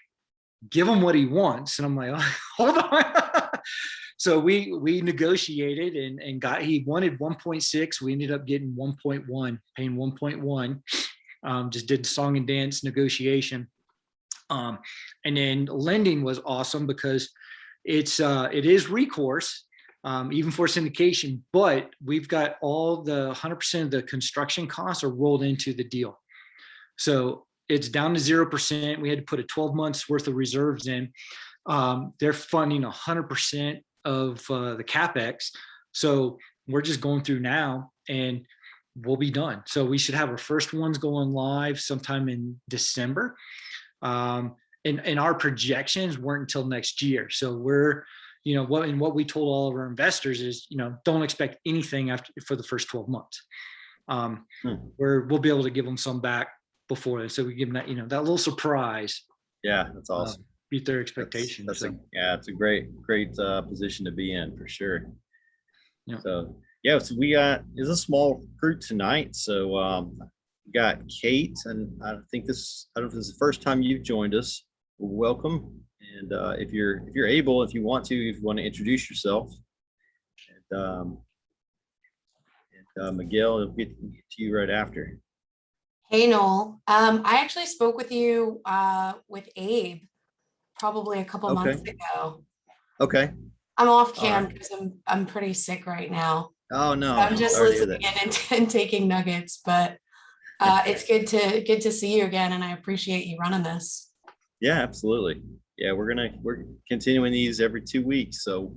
give him what he wants. And I'm like, oh, hold on. So we negotiated and he wanted 1.6. We ended up getting 1.1, paying 1.1. Just did song and dance negotiation. And then lending was awesome because it is recourse, even for syndication, but we've got all the 100% of the construction costs are rolled into the deal. So it's down to 0%. We had to put a 12 months worth of reserves in. they're funding 100% of the CapEx. So we're just going through now and we'll be done. So we should have our first ones going live sometime in December. And our projections weren't until next year. So we're, what we told all of our investors is, don't expect anything for the first 12 months. We'll be able to give them some back before that. So we give them that, that little surprise. Yeah, that's awesome. Beat their expectations. It's a great position to be in for sure. Yeah. So we is a small crew tonight. So we got Kate, and I don't know if this is the first time you've joined us. Welcome. And if you're able, if you want to introduce yourself, and Miguel, it'll get to you right after. Hey, Noel. I actually spoke with you with Abe probably a couple months ago. Okay. I'm off cam because I'm pretty sick right now. Oh no. I'm just listening in and taking nuggets, but it's good to see you again, and I appreciate you running this. Yeah, absolutely. Yeah, we're continuing these every 2 weeks. So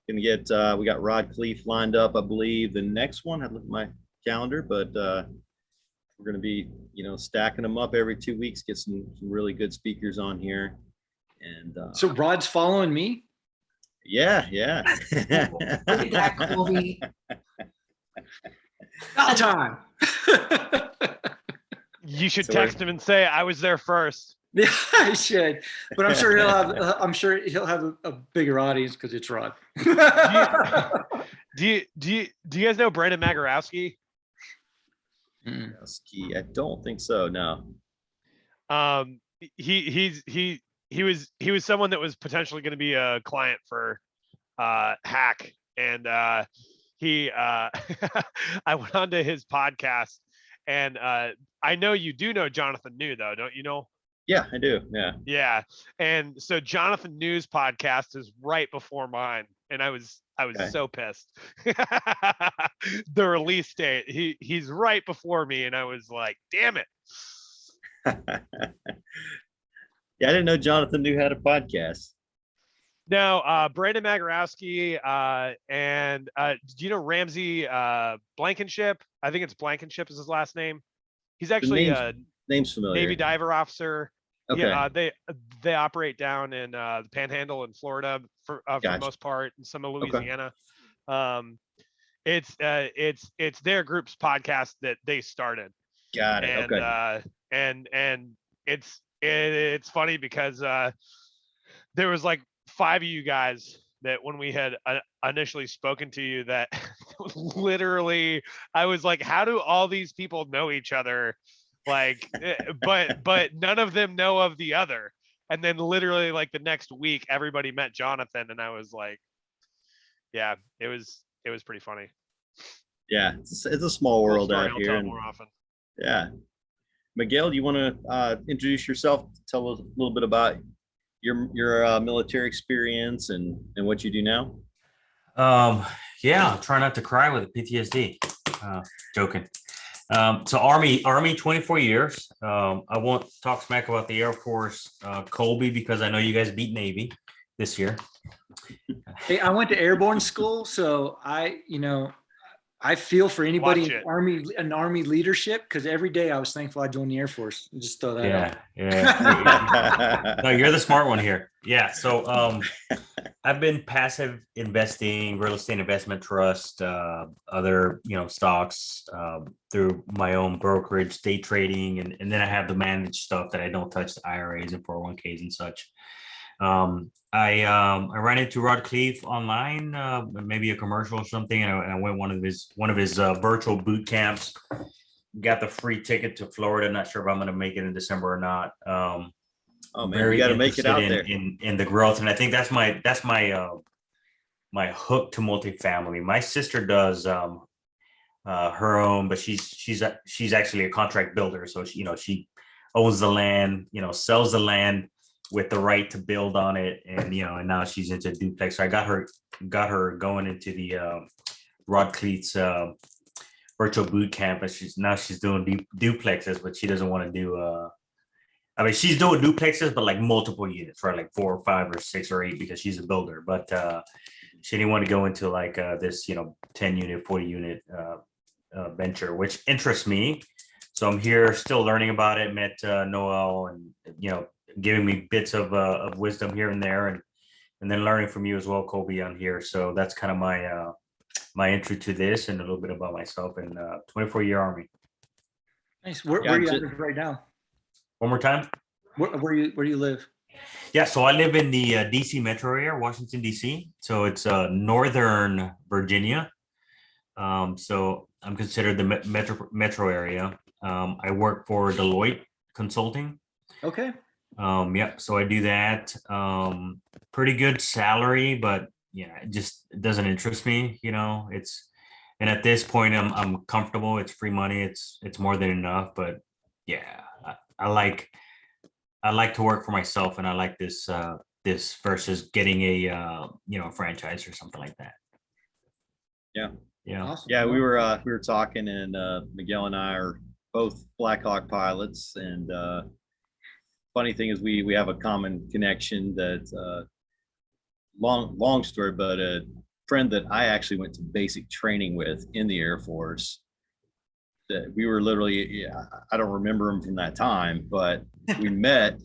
gonna get we got Rod Cleef lined up, I believe. The next one, I look at my calendar, but we're gonna be stacking them up every 2 weeks, get some really good speakers on here. And so Rod's following me? Yeah. Look at that, Colby. About time. You should text him and say, I was there first. Yeah, I should, but I'm sure he'll have a bigger audience because it's Rod. Do you guys know Brandon Magarowski? I don't think so. No. He was someone that was potentially going to be a client for Hack, and I went onto his podcast, and I know you do know Jonathan New, though, don't you know? Yeah, I do. Yeah. Yeah. And so Jonathan New's podcast is right before mine. And I was so pissed. The release date, he's right before me. And I was like, damn it. Yeah, I didn't know Jonathan New had a podcast. No, Brandon Magarowski, and do you know Ramsey Blankenship? I think it's Blankenship is his last name. He's actually a name's familiar. Navy diver officer. Okay. Yeah, they operate down in the Panhandle in Florida for the most part, and some of Louisiana. Okay. It's their group's podcast that they started. Got it. And, okay. And it's funny because there was like 5 of you guys that when we had initially spoken to you, that literally I was like, how do all these people know each other? Like, but none of them know of the other. And then literally like the next week, everybody met Jonathan, and I was like, yeah, it was pretty funny. Yeah, it's a small world out here. And, more often. Yeah. Miguel, do you want to introduce yourself? Tell us a little bit about your military experience and what you do now. Yeah, try not to cry with PTSD. Joking. So Army 24 years. I won't talk smack about the Air Force, Colby, because I know you guys beat Navy this year. Hey, I went to airborne school, so I feel for anybody in Army leadership, because every day I was thankful I joined the Air Force. Just throw that out. Yeah. No, you're the smart one here. Yeah. So I've been passive investing, real estate investment trust, other stocks through my own brokerage, day trading, and then I have the managed stuff that I don't touch, the IRAs and 401ks and such. I ran into Rod Cleef online, maybe a commercial or something, and I went one of his virtual boot camps. Got the free ticket to Florida. Not sure if I'm going to make it in December or not. Oh man, you got to make it out there in the growth, and I think that's my my hook to multifamily. My sister does her own, but she's actually a contract builder, so she owns the land, sells the land with the right to build on it, and now she's into duplex. So I got her going into the Rod Cleef's virtual boot camp, and she's doing duplexes, but she doesn't want to do I mean, she's doing duplexes, but like multiple units, right? Like 4 or 5 or 6 or 8 because she's a builder. But she didn't want to go into like this, 10 unit, 40 unit venture, which interests me. So I'm here still learning about it. Met Noel, and giving me bits of wisdom here and there, and then learning from you as well, Colby, on here. So that's kind of my entry to this, and a little bit about myself in 24-year Army. Nice. Where are you at right now? One more time. Where do you live? Yeah, so I live in the DC metro area, Washington, DC. So it's northern Virginia. So I'm considered the metro area. I work for Deloitte Consulting. Okay. Yeah, so I do that. Pretty good salary, but it doesn't interest me. And at this point I'm comfortable. It's free money. It's more than enough. But yeah, I like to work for myself, and I like this versus getting a franchise or something like that. Yeah. Yeah. Awesome. Yeah, we were talking, and Miguel and I are both Black Hawk pilots, and funny thing is we have a common connection that long story, but a friend that I actually went to basic training with in the Air Force, that we were literally, I don't remember him from that time, but we met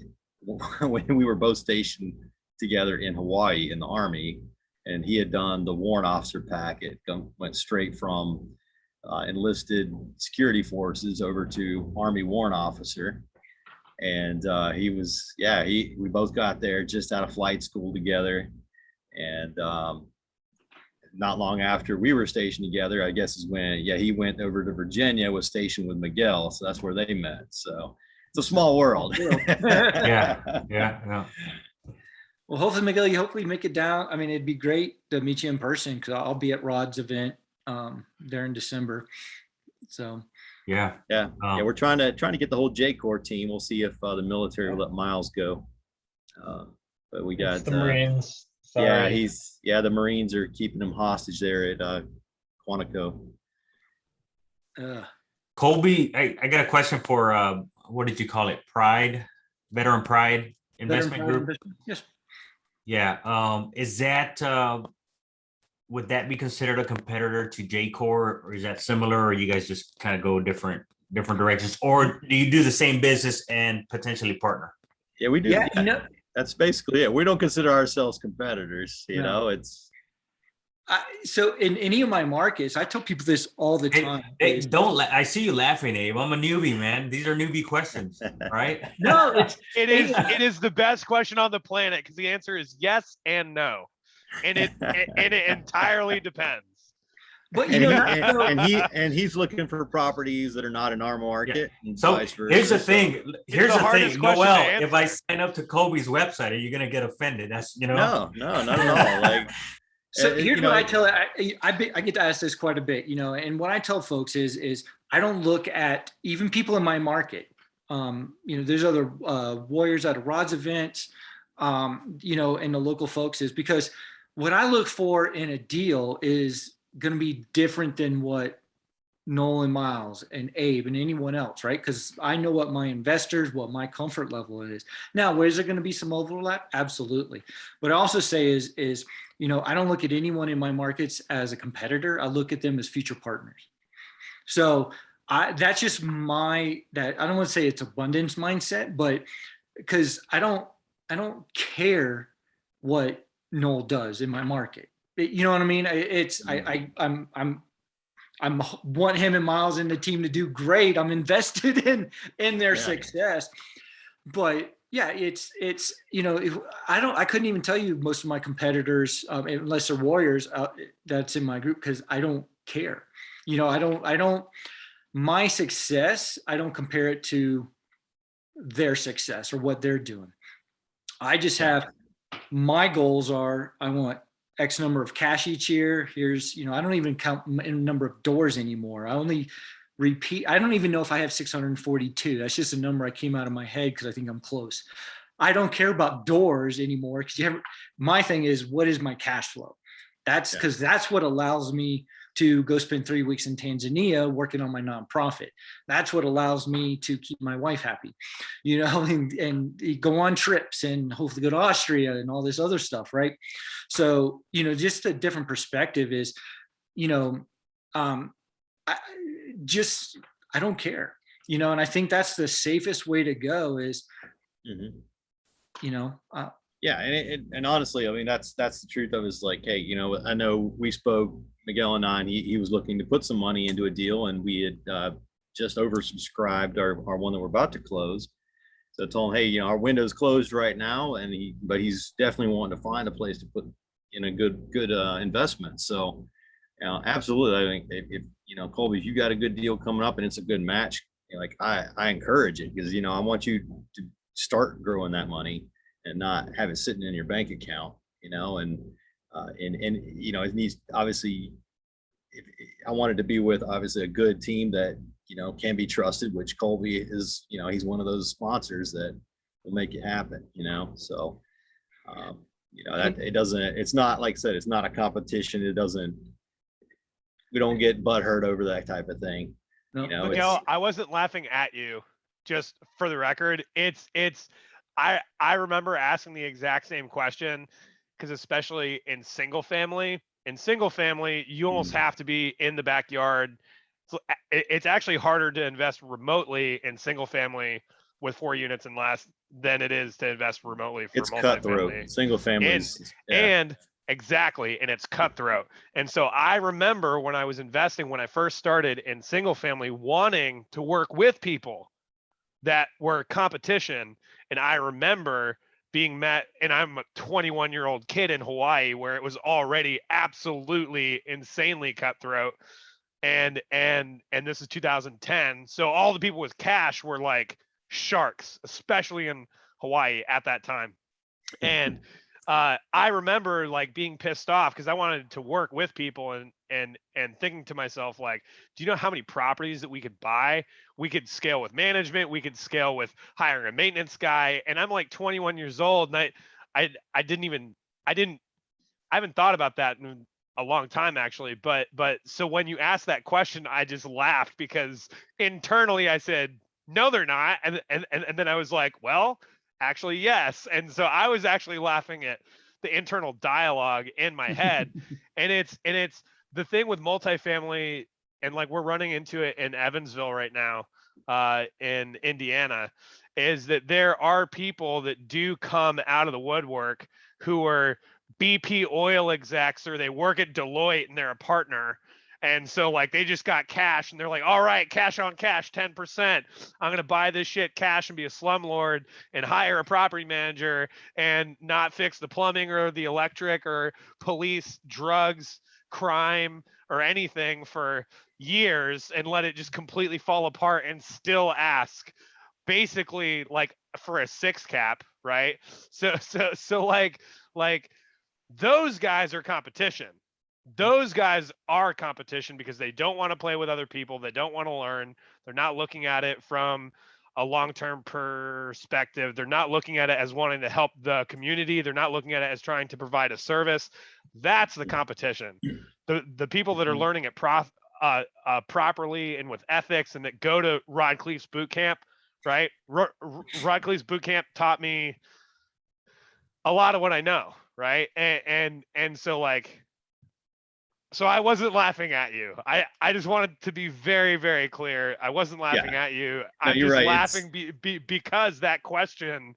when we were both stationed together in Hawaii in the Army, and he had done the warrant officer packet, went straight from enlisted security forces over to Army warrant officer. And we both got there just out of flight school together. And not long after we were stationed together, I guess is when, he went over to Virginia, was stationed with Miguel. So that's where they met. So it's a small world. Yeah. Well, hopefully, Miguel, you hopefully make it down. I mean, it'd be great to meet you in person, because I'll be at Rod's event there in December. So we're trying to get the whole J-Corps team. We'll see if the military will let Miles go. But we got the Marines. Sorry. The Marines are keeping him hostage there at Quantico. Colby, I got a question for what did you call it? Veteran Pride Investment Group. Yes. Yeah. Is that would that be considered a competitor to J-Corps, or is that similar, or you guys just kind of go different directions, or do you do the same business and potentially partner? Yeah, we do. Yeah, that's basically it. We don't consider ourselves competitors. It's. So in any of my markets, I tell people this all the time. Hey, I see you laughing, Abe. I'm a newbie, man. These are newbie questions, right? No, it is the best question on the planet, because the answer is yes and no, and it entirely depends. But he's looking for properties that are not in our market. Yeah. So here's the thing. Noel, if I sign up to Colby's website, are you going to get offended? That's No, not at all. Like. So here's what I tell I get to ask this quite a bit, and what I tell folks is I don't look at even people in my market. There's other warriors at a Rod's events, and the local folks, is because what I look for in a deal is going to be different than what Noel and Miles and Abe and anyone else, right? Because I know what my investors, what my comfort level is. Now, where's there going to be some overlap? Absolutely. What I also say is I don't look at anyone in my markets as a competitor. I look at them as future partners. So that's just I don't want to say it's abundance mindset, but because I don't care what Noel does in my market. You know what I mean? I want him and Miles and the team to do great. I'm invested in their success, but yeah, it's I couldn't even tell you most of my competitors, unless they're warriors, that's in my group, because I don't care. My success, I don't compare it to their success or what they're doing. I just have, my goals are, I want X number of cash each year. Here's, I don't even count in number of doors anymore. I only repeat. I don't even know if I have 642. That's just a number I came out of my head because I think I'm close. I don't care about doors anymore, because my thing is, what is my cash flow? That's because that's what allows me to go spend 3 weeks in Tanzania working on my nonprofit. That's what allows me to keep my wife happy, and go on trips and hopefully go to Austria and all this other stuff, right? So, just a different perspective is, I don't care, and I think that's the safest way to go is, yeah. And honestly, I mean, that's the truth of it, is like, hey, I know we spoke, Miguel and I, and he was looking to put some money into a deal, and we had just oversubscribed our one that we're about to close. So I told him, hey, our window's closed right now, but he's definitely wanting to find a place to put in a good investment. So, absolutely, I think if Colby, if you got a good deal coming up and it's a good match, like I encourage it, because I want you to start growing that money and not have it sitting in your bank account, and it needs, obviously, I wanted to be with obviously a good team that can be trusted, which Colby is. He's one of those sponsors that will make it happen. So that it's not, like I said, it's not a competition. We don't get butthurt over that type of thing. No. Miguel, I wasn't laughing at you. Just for the record, I remember asking the exact same question, because especially in single family, you almost have to be in the backyard. So it's actually harder to invest remotely in single family with 4 units and less than it is to invest remotely for it's cutthroat. Single family, and exactly, and it's cutthroat. And so I remember when I was investing, when I first started in single family, wanting to work with people that were competition. And I remember being met, and I'm a 21-year-old kid in Hawaii, where it was already absolutely insanely cutthroat. And this is 2010. So all the people with cash were like sharks, especially in Hawaii at that time. And I remember like being pissed off because I wanted to work with people and thinking to myself, like, do you know how many properties that we could buy? We could scale with management. We could scale with hiring a maintenance guy. And I'm like 21 years old, and I haven't thought about that in a long time, actually. But so when you asked that question, I just laughed, because internally I said, no, they're not. And then I was like, well, actually, yes. And so I was actually laughing at the internal dialogue in my head. and it's the thing with multifamily, and like we're running into it in Evansville right now, in Indiana, is that there are people that do come out of the woodwork who are BP oil execs, or they work at Deloitte and they're a partner. And so like they just got cash, and they're like, all right, cash on cash, 10%. I'm going to buy this shit cash and be a slumlord and hire a property manager and not fix the plumbing or the electric or police, drugs, crime, or anything for years, and let it just completely fall apart, and still ask basically like for a 6 cap, right? So like those guys are competition. Those guys are competition because they don't want to play with other people. They don't want to learn. They're not looking at it from a long-term perspective. They're not looking at it as wanting to help the community. They're not looking at it as trying to provide a service. That's the competition. The people that are learning it properly and with ethics, and that go to Rod Cleef's boot camp, right? Rod Cleef's boot camp taught me a lot of what I know, right? And so like, so I wasn't laughing at you. I just wanted to be very, very clear. I wasn't laughing at you. I'm just right. laughing because that question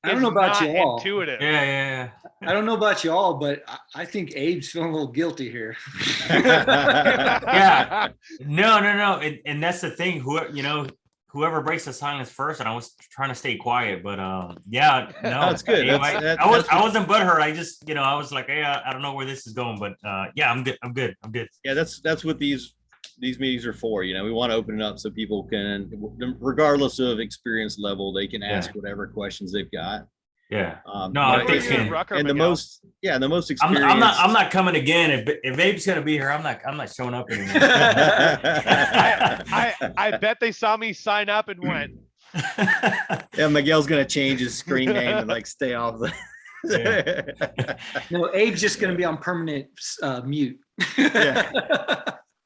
I don't know about you all. Intuitive. Yeah. I don't know about you all, but I think Abe's feeling a little guilty here. Yeah. No. And that's the thing. Whoever breaks the silence first, and I was trying to stay quiet, but yeah, no, that's good. Anyway, I wasn't butthurt. I just, I was like, hey, I don't know where this is going, but yeah, I'm good. Yeah, that's what these meetings are for. We want to open it up so people can, regardless of experience level, they can ask whatever questions they've got. Yeah. No, I think the most experience. I'm not coming again. If Abe's gonna be here, I'm not showing up anymore. I bet they saw me sign up and went. Yeah, Miguel's gonna change his screen name and like stay off the. No, Abe's just going to be on permanent mute. Yeah.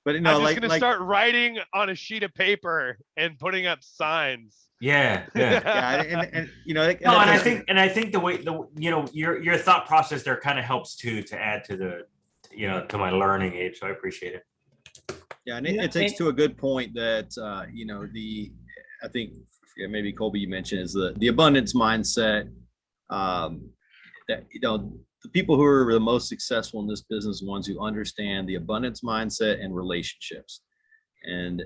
But I'm just gonna start writing on a sheet of paper and putting up signs. Yeah. and No, and I think the way your thought process there kind of helps to add to the to my learning, Abe. So I appreciate it. Yeah, and it takes to a good point that I think maybe Colby you mentioned is the abundance mindset. That the people who are the most successful in this business, ones who understand the abundance mindset and relationships. And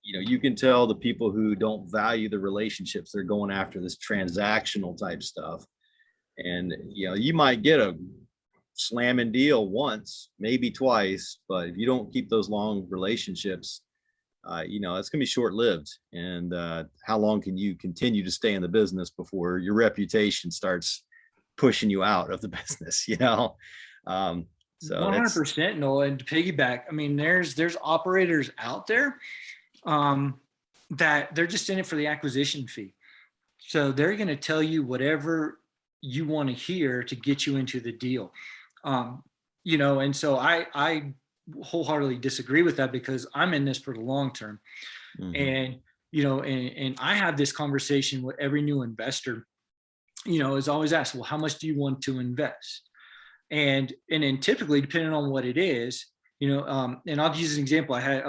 you can tell the people who don't value the relationships, they're going after this transactional type stuff. And you might get a slamming deal once, maybe twice, but if you don't keep those long relationships, it's gonna be short-lived. And how long can you continue to stay in the business before your reputation starts pushing you out of the business? So 100%, Noah. And to piggyback, I mean, there's operators out there that they're just in it for the acquisition fee. So they're going to tell you whatever you want to hear to get you into the deal. And so I wholeheartedly disagree with that, because I'm in this for the long term. Mm-hmm. And I have this conversation with every new investor, is always asked, well, how much do you want to invest? And then typically, depending on what it is, and I'll use an example. I had,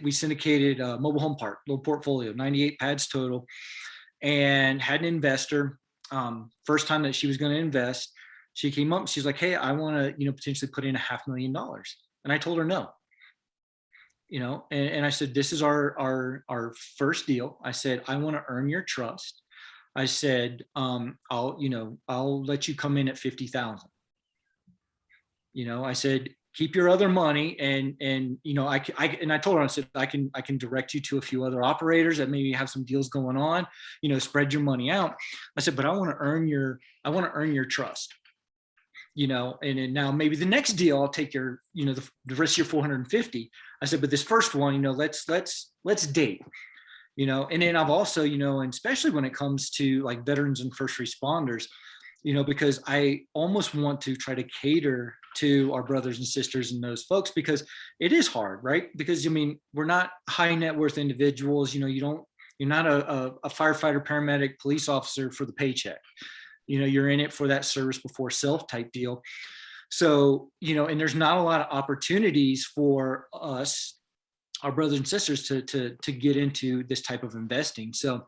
we syndicated a mobile home park, little portfolio, 98 pads total, and had an investor, first time that she was going to invest. She came up, she's like, hey, I want to, potentially put in $500,000. And I told her no, and I said, this is our first deal. I said, I want to earn your trust. I said, I'll let you come in at 50,000. I said, keep your other money. And I told her, I said, I can direct you to a few other operators that maybe have some deals going on, spread your money out. I said, but I want to earn your trust. And then now maybe the next deal, I'll take your, the rest of your 450. I said, but this first one, let's date, and then I've also, and especially when it comes to like veterans and first responders, because I almost want to try to cater to our brothers and sisters and those folks, because it is hard, right? Because we're not high net worth individuals. You're not a firefighter, paramedic, police officer for the paycheck. You're in it for that service before self type deal. So, and there's not a lot of opportunities for us, our brothers and sisters, to get into this type of investing. So,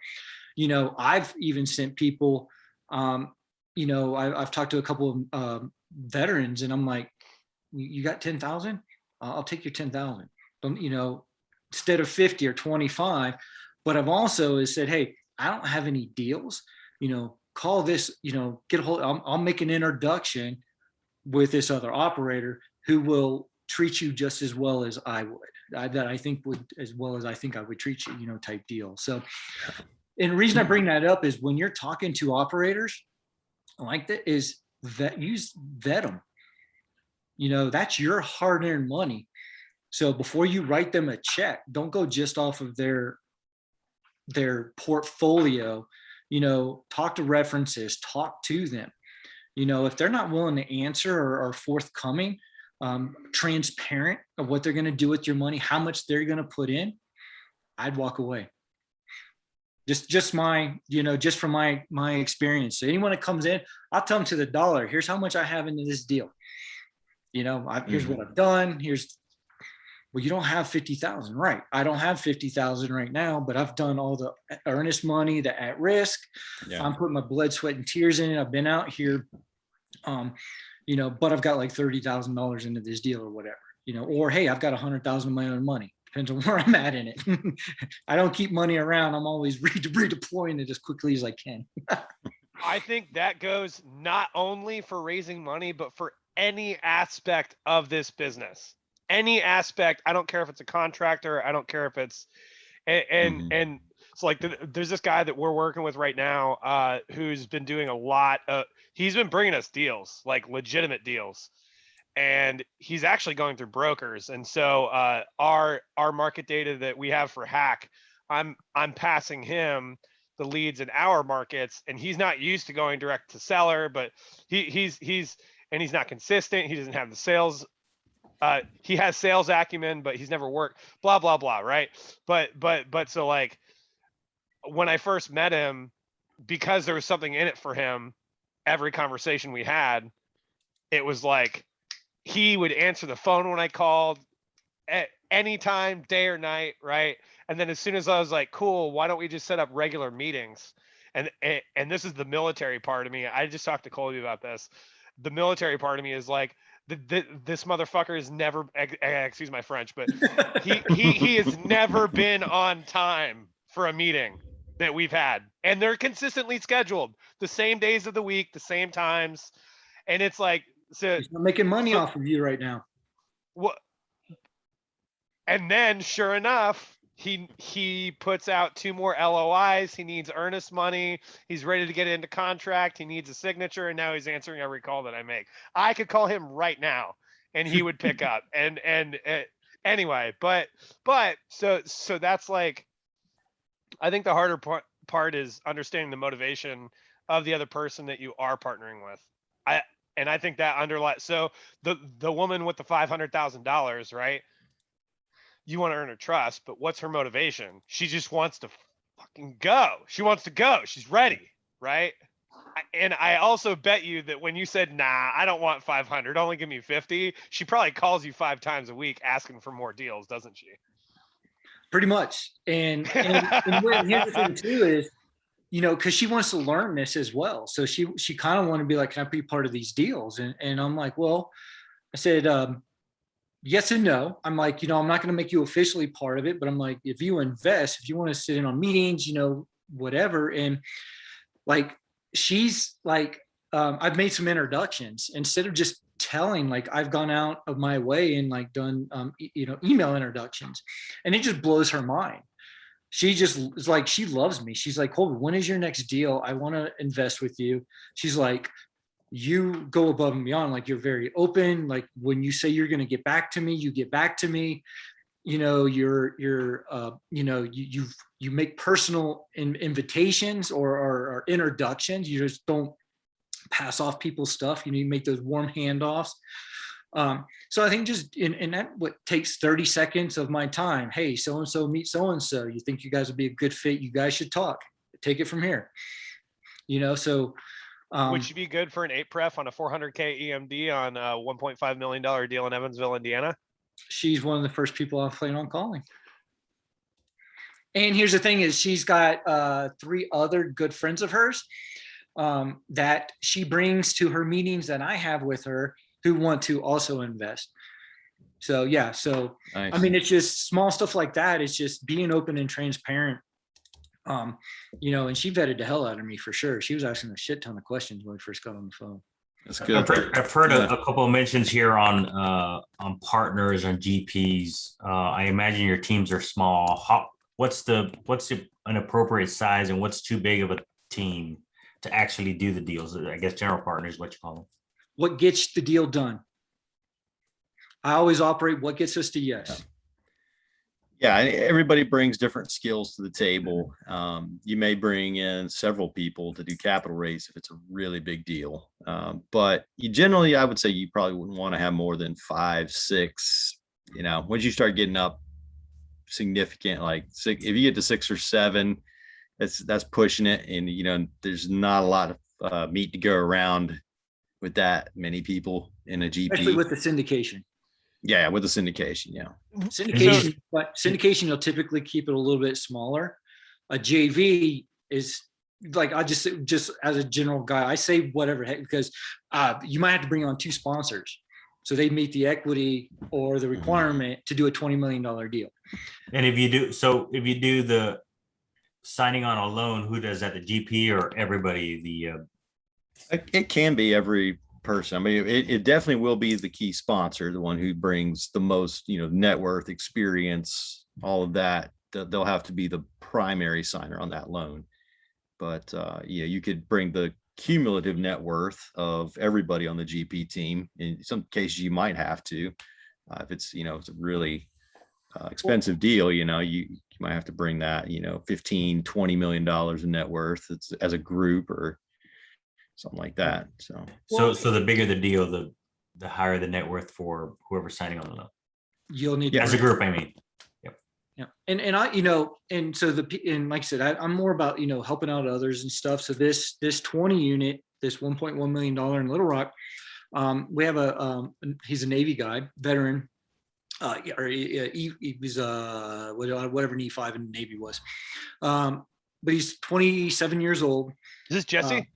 I've even sent people, I've talked to a couple of veterans, and I'm like, you got 10,000? I'll take your 10,000. Instead of 50 or 25. But I've also said, hey, I don't have any deals, call this, get a hold, I'll make an introduction with this other operator who will treat you just as well as I would, that I think would, as well as I think I would treat you, type deal. So, and the reason I bring that up is when you're talking to operators like that, is that vet them, that's your hard-earned money. So before you write them a check, don't go just off of their portfolio. Talk to references, talk to them. If they're not willing to answer or are forthcoming, transparent of what they're going to do with your money, how much they're going to put in, I'd walk away. Just my, just from my experience. So anyone that comes in, I'll tell them to the dollar, here's how much I have into this deal. Here's what I've done. Well, you don't have 50,000, right? I don't have 50,000 right now, but I've done all the earnest money, the at risk. Yeah. I'm putting my blood, sweat, and tears in it. I've been out here, but I've got like $30,000 into this deal or whatever, or hey, I've got 100,000 of my own money. Depends on where I'm at in it. I don't keep money around. I'm always redeploying it as quickly as I can. I think that goes not only for raising money, but for any aspect of this business. Any aspect. I don't care if it's a contractor. I don't care if it's, and so like there's this guy that we're working with right now who's been doing a lot. He's been bringing us deals, like legitimate deals, and he's actually going through brokers. And so our market data that we have for Hack, I'm passing him the leads in our markets, and he's not used to going direct to seller, but he's not consistent. He doesn't have the sales. He has sales acumen, but he's never worked, blah, blah, blah. Right. But so like when I first met him, because there was something in it for him, every conversation we had, it was like, he would answer the phone when I called at any time, day or night. Right. And then as soon as I was like, cool, why don't we just set up regular meetings? And this is the military part of me. I just talked to Colby about this. The military part of me is like, this motherfucker has never, excuse my French, but he has never been on time for a meeting that we've had. And they're consistently scheduled the same days of the week, the same times. And it's like, so he's not making money off of you right now. What? And then sure enough, he puts out 2 more LOIs. He needs earnest money. He's ready to get into contract. He needs a signature, and now he's answering every call that I make. I could call him right now, and he would pick up. And anyway, but so that's like, I think the harder part is understanding the motivation of the other person that you are partnering with. I think that underlies. So the woman with the $500,000, right? You want to earn her trust, but what's her motivation? She just wants to fucking go. She wants to go. She's ready, right? And I also bet you that when you said, nah, I don't want 500, only give me 50, she probably calls you 5 times a week asking for more deals, doesn't she? Pretty much. And here's the thing too is, you know, because she wants to learn this as well. So she kind of want to be like, can I be part of these deals? And I'm like, well, I said, yes and no. I'm like, you know, I'm not going to make you officially part of it, but I'm like, if you invest, if you want to sit in on meetings, you know, whatever. And like, she's like, I've made some introductions instead of just telling, like, I've gone out of my way and like done, you know, email introductions, and it just blows her mind. She just is like, she loves me. She's like, Colby, when is your next deal? I want to invest with you. She's like, you go above and beyond. Like, you're very open. Like, when you say you're going to get back to me, you get back to me. You know, you're you know, you make personal invitations or introductions. You just don't pass off people's stuff. You know, you make those warm handoffs. So I think just in that, what takes 30 seconds of my time. Hey, so-and-so meet so-and-so. You think you guys would be a good fit? You guys should talk. Take it from here. You know, so. Would she be good for an 8-pref on a 400K EMD on a $1.5 million deal in Evansville, Indiana? She's one of the first people I'm planning on calling. And here's the thing is, she's got 3 other good friends of hers that she brings to her meetings that I have with her, who want to also invest. So yeah, so nice. I mean, it's just small stuff like that. It's just being open and transparent. You know, and she vetted the hell out of me for sure. She was asking a shit ton of questions when we first got on the phone. That's good. I've heard a couple of mentions here on partners and GPs. I imagine your teams are small. What's an appropriate size, and what's too big of a team to actually do the deals? I guess general partners, what you call them. What gets the deal done? I always operate what gets us to yes. Yeah, everybody brings different skills to the table. You may bring in several people to do capital raise if it's a really big deal. But you generally, I would say you probably wouldn't want to have more than 5, 6. You know, once you start getting up significant, like 6, if you get to 6 or 7, that's pushing it. And, you know, there's not a lot of meat to go around with that many people in a GP. Especially with the syndication. Yeah, with the syndication, yeah. Syndication, but syndication, you'll typically keep it a little bit smaller. A JV is like, I just as a general guy, I say whatever, because you might have to bring on 2 sponsors, so they meet the equity or the requirement to do a $20 million deal. And if you do the signing on a loan, who does that? The GP or everybody? It can be every person. I mean, it definitely will be the key sponsor, the one who brings the most, you know, net worth, experience, all of that. They'll have to be the primary signer on that loan. But yeah, you could bring the cumulative net worth of everybody on the GP team. In some cases, you might have to, if it's, you know, it's a really expensive deal. You know, you you might have to bring that, 15, $20 million in net worth. It's as a group or something like that. So the bigger the deal, the higher the net worth for whoever's signing on the loan. You'll need As a group, I mean. Yeah. And I, and so and like I said, I'm more about, helping out others and stuff. So this 20 unit, this $1.1 million in Little Rock, we have he's a Navy guy, veteran. He was whatever an E5 in the Navy was. But he's 27 years old. Is this Jesse?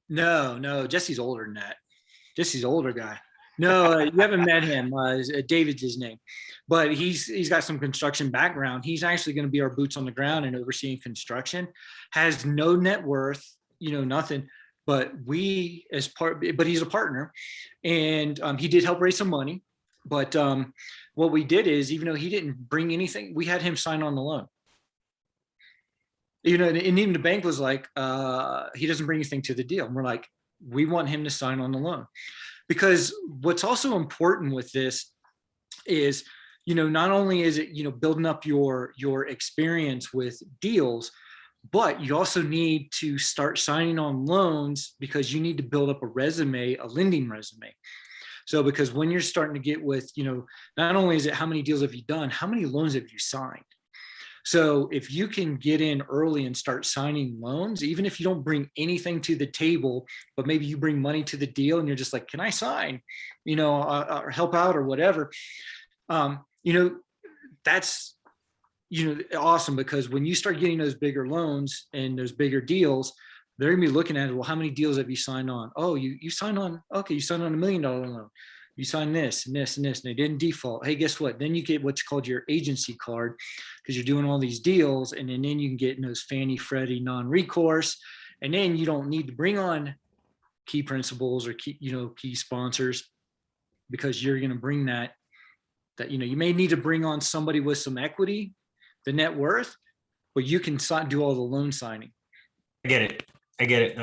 No, Jesse's older than that. Jesse's older guy. No, you haven't met him. David's his name, but he's got some construction background. He's actually going to be our boots on the ground and overseeing construction. Has no net worth, nothing. But but he's a partner, and he did help raise some money. But what we did is, even though he didn't bring anything, we had him sign on the loan. And even the bank was like, he doesn't bring anything to the deal. And we're like, we want him to sign on the loan. Because what's also important with this is, not only is it, building up your experience with deals, but you also need to start signing on loans because you need to build up a resume, a lending resume. So because when you're starting to get with, not only is it how many deals have you done, how many loans have you signed? So if you can get in early and start signing loans, even if you don't bring anything to the table, but maybe you bring money to the deal and you're just like, can I sign, or help out or whatever, that's, awesome, because when you start getting those bigger loans and those bigger deals, they're gonna be looking at it. Well, how many deals have you signed on? Oh, you signed on. Okay. You signed on $1 million loan. You sign this and this and this, and they didn't default. Hey, guess what? Then you get what's called your agency card, because you're doing all these deals, and then you can get in those Fannie Freddie non-recourse, and then you don't need to bring on key principals or key sponsors, because you're going to bring that you may need to bring on somebody with some equity, the net worth, but you can do all the loan signing. I get it.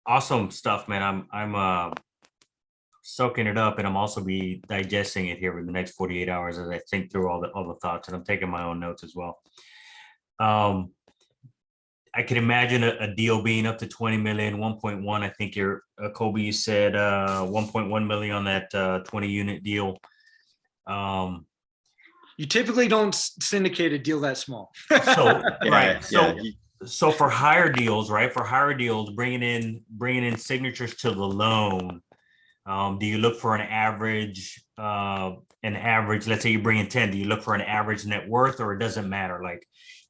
Awesome stuff, man. I'm soaking it up, and I'm also be digesting it here for the next 48 hours as I think through all the thoughts, and I'm taking my own notes as well. I can imagine a deal being up to 20 million, 1.1. I think Colby, you said 1.1 million on that 20 unit deal. You typically don't syndicate a deal that small. So right. So for higher deals, right? For higher deals, bringing in signatures to the loan. Do you look for an average? Let's say you bring in 10. Do you look for an average net worth, or it doesn't matter? Like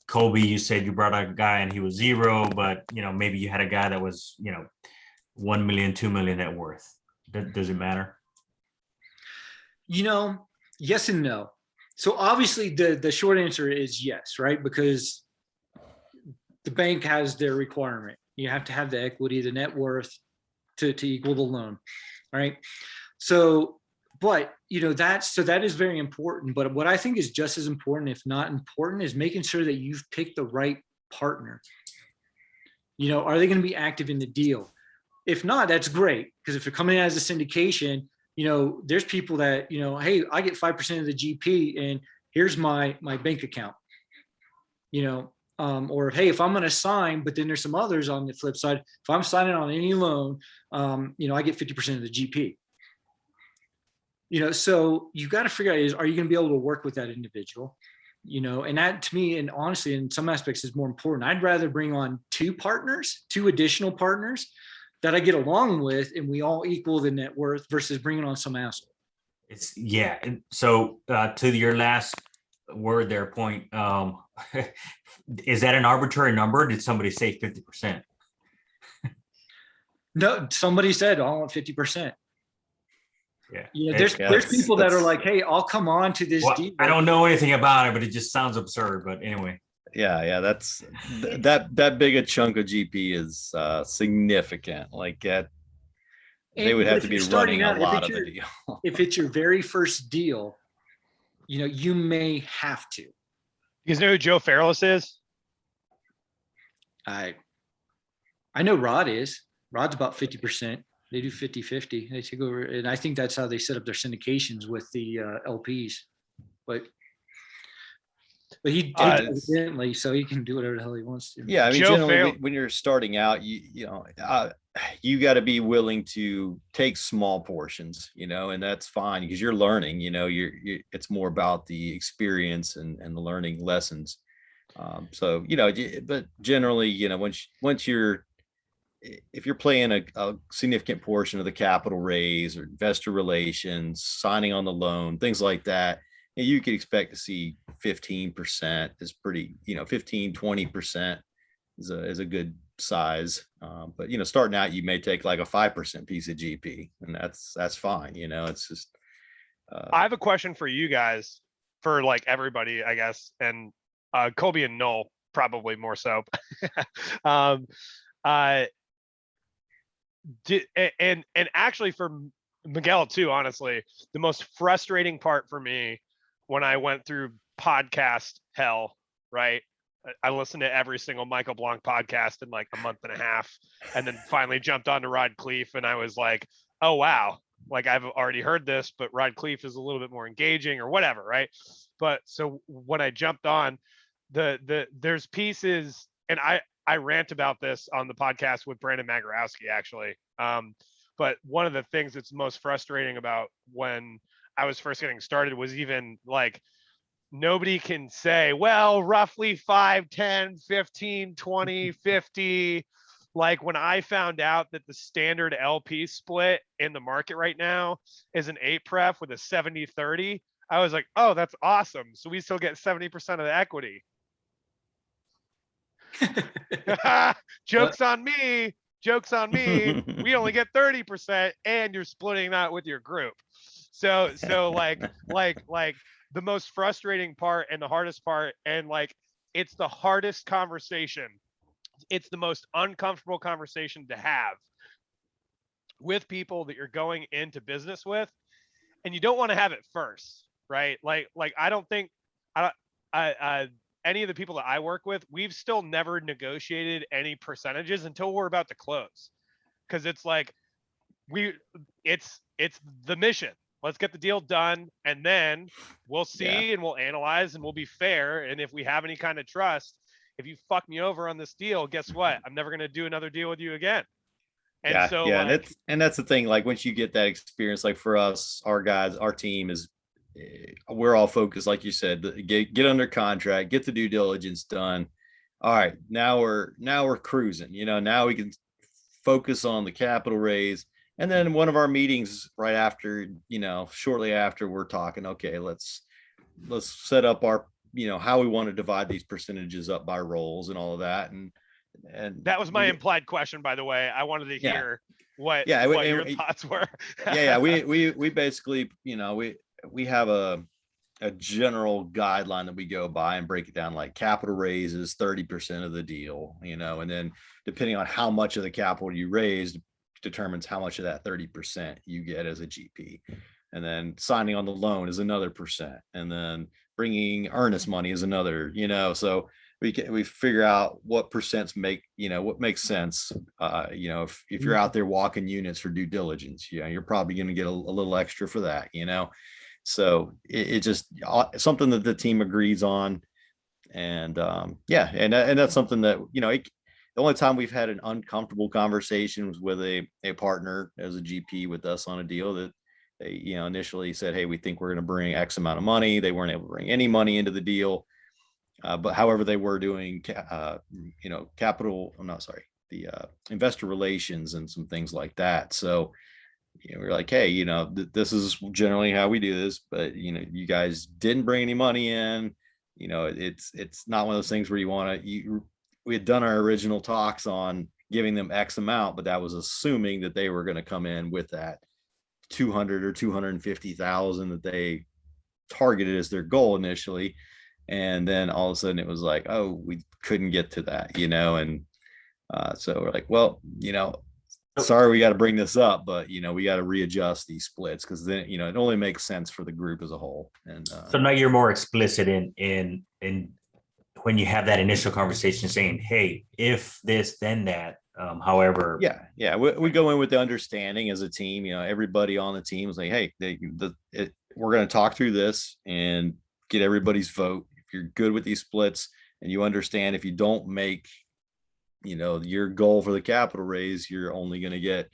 Colby, you said you brought a guy and he was 0, but maybe you had a guy that was 1 million, 2 million net worth. Does it matter? Yes and no. So obviously the short answer is yes, right? Because the bank has their requirement. You have to have the equity, the net worth to equal the loan, right? So, but that is very important. But what I think is just as important, if not important, is making sure that you've picked the right partner. Are they going to be active in the deal? If not, that's great, because if you're coming in as a syndication, there's people that, hey, I get 5% of the GP and here's my bank account, or, hey, if I'm going to sign, but then there's some others on the flip side, if I'm signing on any loan, I get 50% of the GP, so you got to figure out are you going to be able to work with that individual, and that to me, and honestly, in some aspects is more important. I'd rather bring on two additional partners that I get along with, and we all equal the net worth, versus bringing on some asshole. So to your last word there, point, is that an arbitrary number? Did somebody say 50%? No, somebody said I want 50%. Yeah. There's people that are like, hey, I'll come on to this deal. I don't know anything about it, but it just sounds absurd. But anyway. Yeah, that's that big a chunk of GP is significant. Like that, they would have to be running a lot of the deal. If it's your very first deal, you may have to. You guys know who Joe Fairless is? I know Rod is. Rod's about 50%. They do 50-50. They take over, and I think that's how they set up their syndications with the LPs. But but he did evidently, so he can do whatever the hell he wants to. Yeah, I mean, generally, when you're starting out, you got to be willing to take small portions, and that's fine because you're learning. It's more about the experience and the learning lessons. So but generally, once you're if you're playing a significant portion of the capital raise or investor relations, signing on the loan, things like that, you could expect to see 15% is pretty, 15, 20% is a good size. But starting out, you may take like a 5% piece of GP, and that's fine. It's just. I have a question for you guys, for like everybody, I guess, and Colby and Noel probably more so. And actually for Miguel too, honestly, the most frustrating part for me when I went through podcast hell, right? I listened to every single Michael Blanc podcast in like a month and a half, and then finally jumped onto Rod Khleif, and I was like, oh wow, like I've already heard this, but Rod Khleif is a little bit more engaging or whatever, right? But so when I jumped on, there's pieces, and I rant about this on the podcast with Brandon Magarowski, actually. But one of the things that's most frustrating about when I was first getting started was even like, nobody can say, well, roughly 5, 10, 15, 20, 50. Like when I found out that the standard LP split in the market right now is an 8 pref with a 70-30, I was like, oh, that's awesome. So we still get 70% of the equity. Joke's on me. We only get 30%, and you're splitting that with your group. So like the most frustrating part and the hardest part, and like it's the hardest conversation. It's the most uncomfortable conversation to have with people that you're going into business with, and you don't want to have it first, right? Like I don't think any of the people that I work with, we've still never negotiated any percentages until we're about to close. Cause it's like, it's the mission. Let's get the deal done. And then we'll see and we'll analyze and we'll be fair. And if we have any kind of trust, if you fuck me over on this deal, guess what? I'm never going to do another deal with you again. And that's the thing. Like once you get that experience, like for us, our guys, our team is, we're all focused, like you said, get under contract, get the due diligence done. All right, now we're cruising. Now we can focus on the capital raise. And then one of our meetings right after, shortly after, we're talking, okay, let's set up our, how we want to divide these percentages up by roles and all of that. And that was my implied question, by the way. I wanted to hear what your thoughts were. We basically, we have a general guideline that we go by and break it down, like capital raises 30% of the deal, and then depending on how much of the capital you raised determines how much of that 30% you get as a GP. And then signing on the loan is another percent. And then bringing earnest money is another, so we figure out what percents make, what makes sense. If you're out there walking units for due diligence, you're probably going to get a little extra for that, So it just something that the team agrees on. And and that's something that, the only time we've had an uncomfortable conversation was with a partner as a GP with us on a deal that they, initially said, hey, we think we're going to bring X amount of money. They weren't able to bring any money into the deal. But however, they were doing, investor relations and some things like that. So, we're like, hey, this is generally how we do this, but, you guys didn't bring any money in, it's not one of those things where you want to, we had done our original talks on giving them X amount, but that was assuming that they were going to come in with that 200 or 250,000 that they targeted as their goal initially. And then all of a sudden it was like, oh, we couldn't get to that, and so we're like, well, sorry, we got to bring this up, but we got to readjust these splits because then it only makes sense for the group as a whole. And so now you're more explicit in when you have that initial conversation saying, hey, if this, then that. However, we go in with the understanding as a team. Everybody on the team is like, hey, we're going to talk through this and get everybody's vote. you're good with these splits and you understand if you don't make, your goal for the capital raise, you're only going to get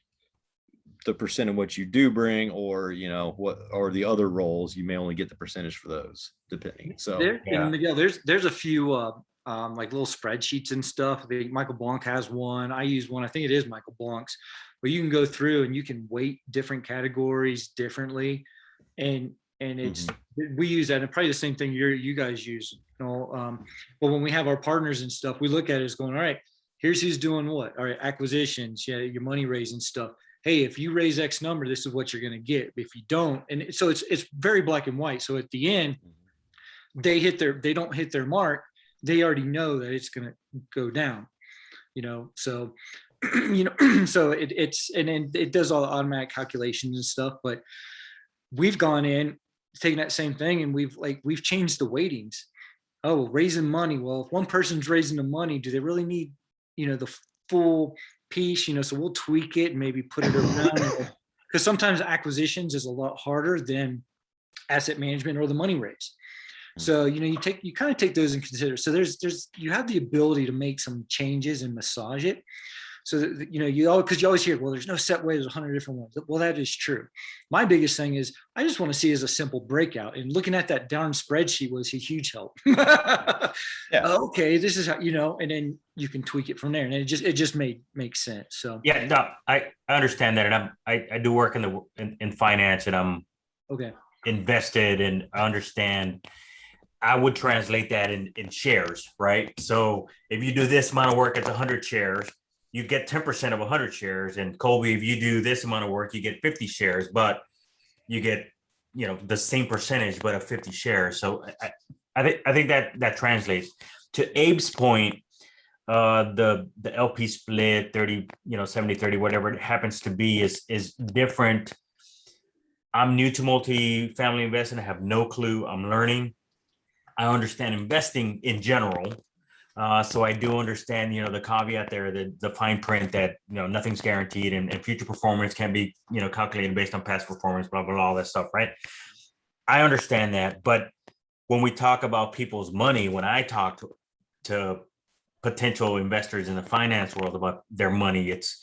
the percent of what you do bring, or what or the other roles, you may only get the percentage for those, depending. So and Miguel, there's a few like little spreadsheets and stuff. I think Michael Blanc has one. I use one. I think it is Michael Blanc's, where you can go through and you can weight different categories differently, and it's we use that, and probably the same thing you guys use. But when we have our partners and stuff, we look at it as going, all right, here's who's doing what. All right, acquisitions, your money raising stuff. Hey, if you raise X number, this is what you're going to get. If you don't, and so it's very black and white. So at the end, they don't hit their mark. They already know that it's going to go down. So so it does all the automatic calculations and stuff. But we've gone in, taken that same thing, and we've changed the weightings. Oh, raising money. Well, if one person's raising the money, do they really need the full piece? So we'll tweak it and maybe put it around, because sometimes acquisitions is a lot harder than asset management or the money raise. So you kind of take those in consider. So there's you have the ability to make some changes and massage it. So that, because you always hear, well, there's no set way, there's 100 different ones. Well, that is true. My biggest thing is I just want to see it as a simple breakout, and looking at that darn spreadsheet was a huge help. Okay, this is how, and then you can tweak it from there, and it just makes sense. So yeah, no, I understand that, and I do work in finance, and I'm invested, and I understand. I would translate that in shares, right? So if you do this amount of work, it's 100 shares. You get 10% of 100 shares. And Colby, if you do this amount of work, you get 50 shares, but you get, the same percentage, but of 50 shares. So I think that translates. To Abe's point, the LP split 30, 70, 30, whatever it happens to be is different. I'm new to multifamily investing. I have no clue. I'm learning. I understand investing in general. So I do understand, the caveat there, the fine print that, nothing's guaranteed, and future performance can be, calculated based on past performance, blah, blah, blah, all that stuff, right? I understand that. But when we talk about people's money, when I talk to potential investors in the finance world about their money, it's